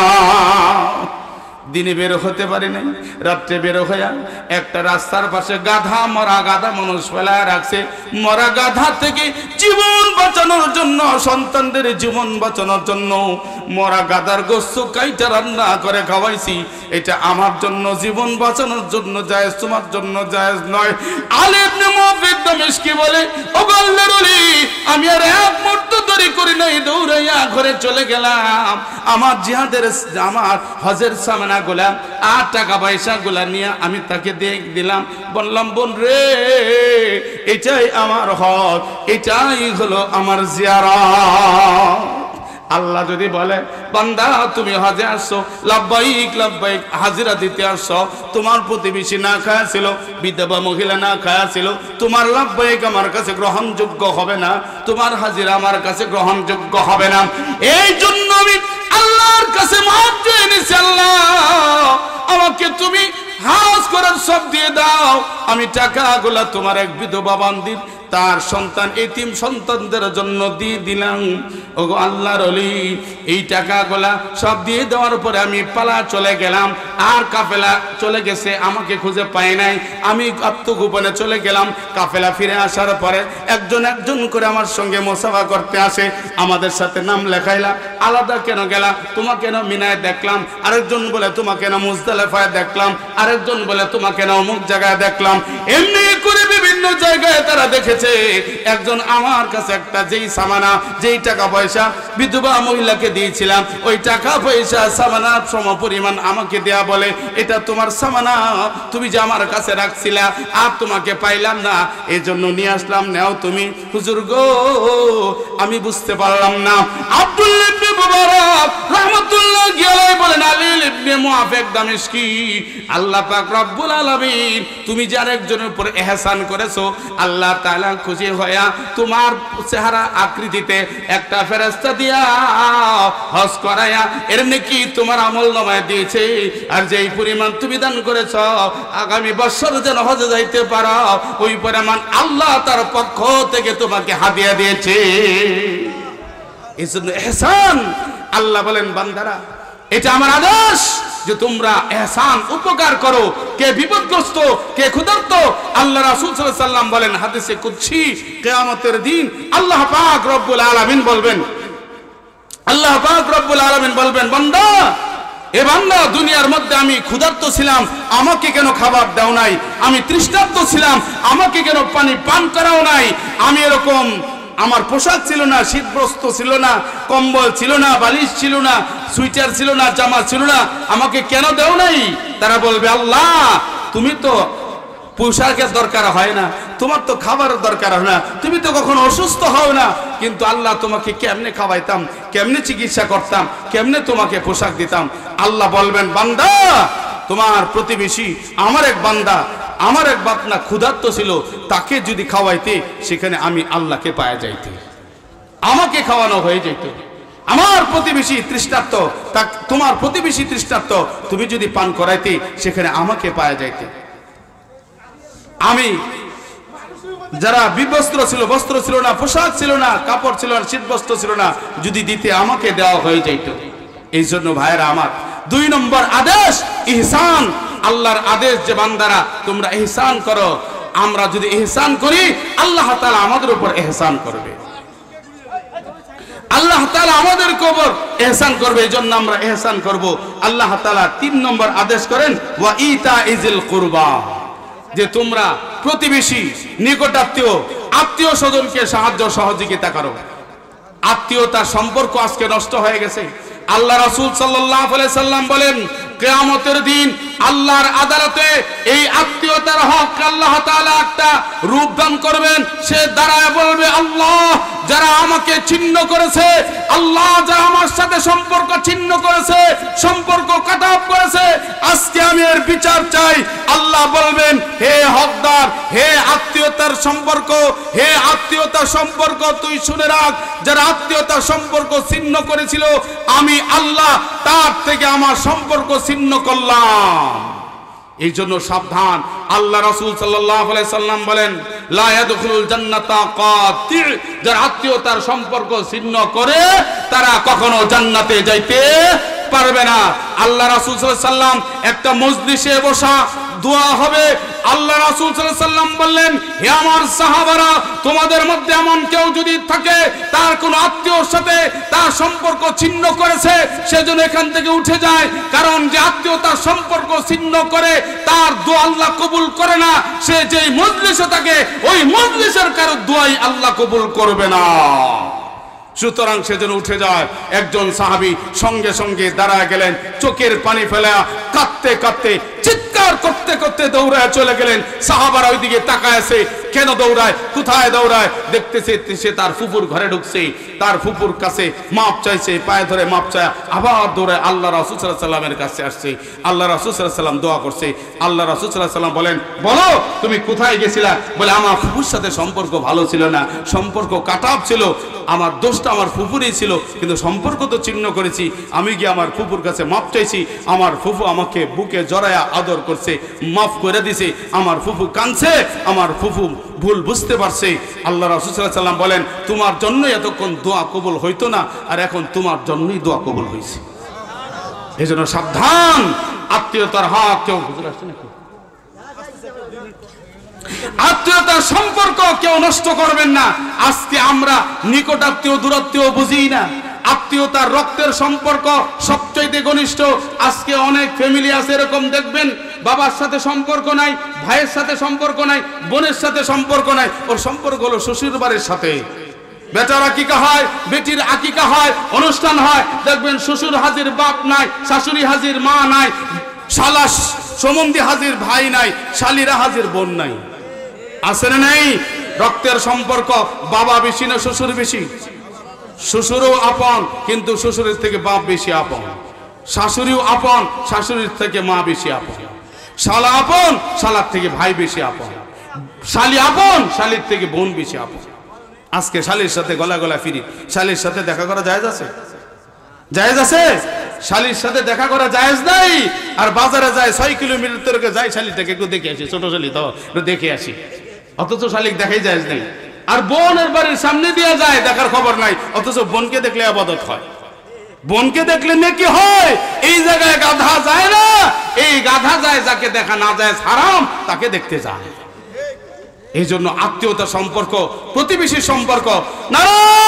দিনে বের হতে পারি নাই, রাত্রে বের হইয়া একটা রাস্তার পাশে গাধা, মরা গাধা মানুষ ফেলায় রাখছে। মরা গাধা থেকে জীবন বাঁচানোর জন্য, সন্তানদের জীবন বাঁচানোর জন্য মরা গাধার গোস্ত কাইটা রান্না করে খাওয়াইছি। এটা আমার জন্য জীবন বাঁচানোর জন্য জায়েজ, তোমার জন্য জায়েজ নয়। আলী ইবনে মুআফিক দামেশকি বলে, ও আল্লাহর ওলি, আমি আর এক মুহূর্ত দেরি করি নাই, দৌড়াইয়া ঘরে চলে গেলাম। আমার জিহাদের, আমার হজের সামনা গুলা আর টাকা পয়সা গুলা নিয়ে আমি তাকে দিয়ে দিলাম। বললাম, বোন রে, এটাই আমার হজ, এটাই হলো আমার জিয়ারত। আল্লাহ যদি বলে, বান্দা তুমি হজে আসছো, লাব্বাইক লাব্বাইক, হাজিরা দিতে আসছো, তোমার প্রতিবেশী না খায়া ছিল, বিধবা মহিলা না খায়া ছিল, তোমার লাব্বাইক আমার কাছে গ্রহণযোগ্য হবে না, তোমার হাজিরা আমার কাছে গ্রহণযোগ্য হবে না। এই জন্য আমি আল্লাহর কাছে মাফ চেয়ে নিছি, আল্লাহ আমাকে তুমি হাজ করার সব দিয়ে দাও। আমি টাকাগুলা তোমার এক বিধবা বান্দির তার সন্তান, এতিম সন্তানদের জন্য দিয়ে দিলাম। ওগো আল্লাহর ওলি, এই টাকাগুলা সব দিয়ে দেওয়ার পরে আমি পালা চলে গেলাম। আর কাফেলা চলে গেছে, আমাকে খুঁজে পাই নাই, আমি আত্মগোপনে চলে গেলাম। কাফেলা ফিরে আসার পরে একজন একজন করে আমার সঙ্গে মুসাফা করতে আসে। আমাদের সাথে নাম লেখাইলা, আলাদা কেন গেলা? তোমাকে কেন মিনায় দেখলাম, আরেকজন বলে তোমাকে কেন মুজদালিফায় দেখলাম, আরেকজন বলে তোমাকে কেন অমুক জায়গায় দেখলাম। এমনি করে বিভিন্ন জায়গায় তারা দেখেছে। একজন আমার কাছে একটা যেই সামানা, যেই টাকা পয়সা বিধবা মহিলাকে দিয়েছিলাম, ওই টাকা পয়সা সামানা সম পরিমাণ আমাকে দেয়া, বলে, এটা তোমার সামানা, তুমি যে আমার কাছে রাখছিলা, আর তোমাকে পাইলাম না, এই জন্য নিয়ে আসলাম, নাও তুমি। হুজুর গো, আমি বুঝতে পারলাম না। আব্দুল্লাহ ইবনে মুবারক রাহমাতুল্লাহ আলাইহি বলেন, আলী ইবনে মুআফিক দামেশকি, আল্লাহ পাক রব্বুল আলামিন, তুমি যে আরেকজনের উপর ইহসান করেছো, আল্লাহ তাআলা খুশি হইয়া তোমার চেহারা আকৃতিতে একটা ফেরেশতা দিয়া হজ করায়া এর নেকি তোমার আমলনামায় দিয়েছে। আর যেই পরিমাণ তুমি দান করেছ, আগামী বছর যেন হজে যাইতে পারো, ওই পরিমাণ আল্লাহ তার পক্ষ থেকে তোমাকে হাদিয়া দিয়েছে। এই জন্য ইহসান, আল্লাহ বলেন, বান্দারা, এটা আমার আদেশ যে তোমরা ইহসান, উপকার করো। কে বিপদগ্রস্ত, কে ক্ষুধার্ত, আল্লাহ রাসূল সাল্লাল্লাহু আলাইহি ওয়াসাল্লাম বলেন হাদিসে কুদসি, কিয়ামতের দিন আল্লাহ পাক রব্বুল আলামিন বলবেন, আল্লাহ পাক রব্বুল আলামিন বলবেন, বান্দা, এ বান্দা, দুনিয়ার মধ্যে আমি ক্ষুধার্ত ছিলাম, আমাকে কেন খাবার দাও নাই? আমি তৃষ্ণার্ত ছিলাম, আমাকে কেন পানি পান করাও নাই? আমি এরকম, আমার পোশাক ছিল না, শীতবস্ত্র ছিল না, কম্বল ছিল না, বালিশ ছিল না, সুইটার ছিল না, জামা ছিল না, আমাকে কেন দেও নাই? তারা বলবে, আল্লাহ তুমি তো পোশাকের দরকার হয় না, তোমার তো খাবারের দরকার হয় না, তুমি তো কখনো অসুস্থ হও না, কিন্তু আল্লাহ তোমাকে কেমনে খাওয়াইতাম, কেমনে চিকিৎসা করতাম, কেমনে তোমাকে পোশাক দিতাম? আল্লাহ বলবেন, বান্দা তোমার প্রতিবেশী আমার এক বান্দা, আমার এক বান্দা ক্ষুধার্ত ছিল, তাকে যদি খাওয়াইতে সেখানে আমি আল্লাহকে পাওয়া যাইতে, আমাকে খাওয়ানো হয়ে যেত। আমার প্রতিবেশী তৃষ্ণার্ত, তোমার প্রতিবেশী তৃষ্ণার্ত, তুমি যদি পান করাইতে সেখানে আমাকে পাওয়া যাইতে। আমি যারা বিবস্ত্র ছিল, বস্ত্র ছিল না, পোশাক ছিল না, কাপড় ছিল না, শীতবস্ত্র ছিল না, যদি দিতে আমাকে দেওয়া হয়ে যাইত। এই জন্য ভাইরা আমার, 2 নম্বর আদেশ ইহসান। আল্লাহর আদেশ যে বান্দারা তোমরা ইহসান করো, আমরা যদি ইহসান করি আল্লাহ তাআলা আমাদের উপর ইহসান করবে, আল্লাহ তাআলা আমাদের উপর ইহসান করবে। এই জন্য আমরা ইহসান করব। আল্লাহ তাআলা 3 নম্বর আদেশ করেন, ওয়া ইতাইজিল কুরবা, যে তোমরা প্রতিবেশী, নিকটাত্মীয়, আত্মীয় স্বজনকে সাহায্য সহযোগিতা করো। আত্মীয়তার সম্পর্ক আজকে নষ্ট হয়ে গেছে। আল্লাহ রাসূল সাল্লাল্লাহু আলাইহি সাল্লাম বলেন, কিয়ামতের দিন আল্লাহর আদালতে এই আত্মীয়তার হক আল্লাহ তাআলা একটা রূপ দান করবেন। সে দাঁড়ায় বলবে, আল্লাহ যারা আমাকে ছিন্ন করেছে, আল্লাহ যারা আমার সাথে সম্পর্ক ছিন্ন করেছে, সম্পর্ক কাট অফ করেছে, আজকে আমি এর বিচার চাই। আল্লাহ বলবেন, হে হকদার, হে আত্মীয়তার সম্পর্ক, হে আত্মীয়তার সম্পর্ক তুই শুনে রাখ, যারা আত্মীয়তার সম্পর্ক ছিন্ন করেছিল আমি আল্লাহ তার থেকে আমার সম্পর্ক ছিন্ন করলাম। এই জন্য সাবধান। আল্লাহ রাসূল সাল্লাল্লাহু আলাইহি সাল্লাম বলেন, লা ইয়াদখুলুল জান্নাতা কাতি, যারা আত্মীয়তার সম্পর্ক ছিন্ন করে তারা কখনো জান্নাতে যাইতে পারবে না। আল্লাহ রাসূল সাল্লাল্লাহু আলাইহি সাল্লাম একটা মজলিসে বসা দোয়া হবে। আল্লাহ রাসূল সাল্লাল্লাহু আলাইহি সাল্লাম বললেন, হে আমার সাহাবারা, তোমাদের মধ্যে এমন কেউ যদি থাকে তার কোন আত্মীয়র সাথে তার সম্পর্ক ছিন্ন করেছে, সেজন্য এখান থেকে উঠে যায়। কারণ যে আত্মীয়তার সম্পর্ক ছিন্ন করে তার দোয়া আল্লাহ কবুল করে না। সে যেই মজলিসে থাকে ওই মজলিসের কারো দোয়াই আল্লাহ কবুল করবে না। সুতরাং সেজন্য উঠে যায়। একজন সাহাবী সঙ্গে সঙ্গে দাঁড়ায় গেলেন, চোখের পানি ফেলা, কাঁদতে কাঁদতে, চিৎকার করতে করতে দৌড়ায় চলে গেলেন। সাহাবারা ওইদিকে তাকায় আছে, কেন দৌড়ায়, কোথায় দৌড়ায়? দেখতেছে সে তার ফুফুর ঘরে ঢুকছে, তার ফুফুর কাছে মাপ চাইছে, পায়ে ধরে মাপ চায়, আবার দৌড়ায় আল্লাহ রাসূল সাল্লাল্লাহু আলাইহি সাল্লামের কাছে আসছে। আল্লাহ রাসূল সাল্লাল্লাহু আলাইহি সাল্লাম দোয়া করছে। আল্লাহ রাসূল সাল্লাল্লাহু আলাইহি সাল্লাম বলেন, বলো তুমি কোথায় গেছিলা? বলে, আমার ফুফুর সাথে সম্পর্ক ভালো ছিল না, সম্পর্ক কাট অফ ছিল, আমার দোষটা আমার ফুফুরই ছিল, কিন্তু সম্পর্ক তো ছিন্ন করেছি। আমি গিয়ে আমার ফুফুর কাছে মাপ চাইছি, আমার ফুফু আমাকে বুকে জড়ায়া আদর করছে, মাফ করে দিছে। আমার ফুফু কাঁদছে, আমার ফুফু ভুল বুঝতে পারছে। আল্লাহ রাসূল সাল্লাল্লাহু আলাইহি সাল্লাম বলেন, তোমার জন্যই এতক্ষণ দোয়া কবুল হইতো না, আর এখন তোমার জন্যই দোয়া কবুল হয়েছে। এই জন্য সাবধান, আত্মীয়তার হক কেউ, হুজুর আসছে নাকি? আত্মীয়তার সম্পর্ক কেউ নষ্ট করবেন না। আজকে আমরা নিকট আত্মীয় দূরাত্মীয় বুঝি না। আত্মীয়তার রক্তের সম্পর্ক সবচেয়ে ঘনিষ্ঠ। আজকে অনেক ফ্যামিলি আছে এরকম, দেখবেন বাবার সাথে সম্পর্ক নাই, ভাইয়ের সাথে সম্পর্ক নাই, বোনের সাথে সম্পর্ক নাই, ওর সম্পর্ক হলো শ্বশুর বাড়ির সাথে। বেটার আকিকা হয়, বেটির আকিকা হয়, অনুষ্ঠান হয়, দেখবেন শ্বশুর হাজির বাপ নাই, শাশুড়ি হাজির মা নাই, শালা সম্বন্ধী হাজির ভাই নাই, শালিরা হাজির বোন নাই। আছে না নাই? রক্তের সম্পর্ক বাবা বেশি না শ্বশুর বেশি? শ্বশুরও আপন, কিন্তু শ্বশুরের থেকে বাপ বেশি আপন। শাশুড়িও আপন, শাশুড়ির থেকে মা বেশি আপন। শালা আপন, শালার থেকে ভাই বেশি আপন। শালি আপন, শালির থেকে বোন বেশি আপন। আজকে শালির সাথে গলা গলা ফিরি, শালির সাথে দেখা করা জায়েজ আছে? জায়েজ আছে? শালির সাথে দেখা করা জায়েজ নাই। আর বাজারে যায় 6 কিলোমিটার থেকে যাই, শালিটাকে একটু দেখে আসি, ছোট শালি তো একটু দেখে আসি, অথচ শালিক দেখাই জায়েজ নাই। আর বোনের বাড়ির সামনে দিয়ে যায়, দেখার খবর নাই, অথচ বোনকে দেখলে ইবাদত হয়, বোনকে দেখলে নেকি হয়। এই জায়গায় গাধা যায় না, এই গাধা যায় যাকে দেখা না যায় হারাম, তাকে দেখতে যায়। এই জন্য আত্মীয়তা সম্পর্ক, প্রতিবেশী সম্পর্ক, নারায়ণ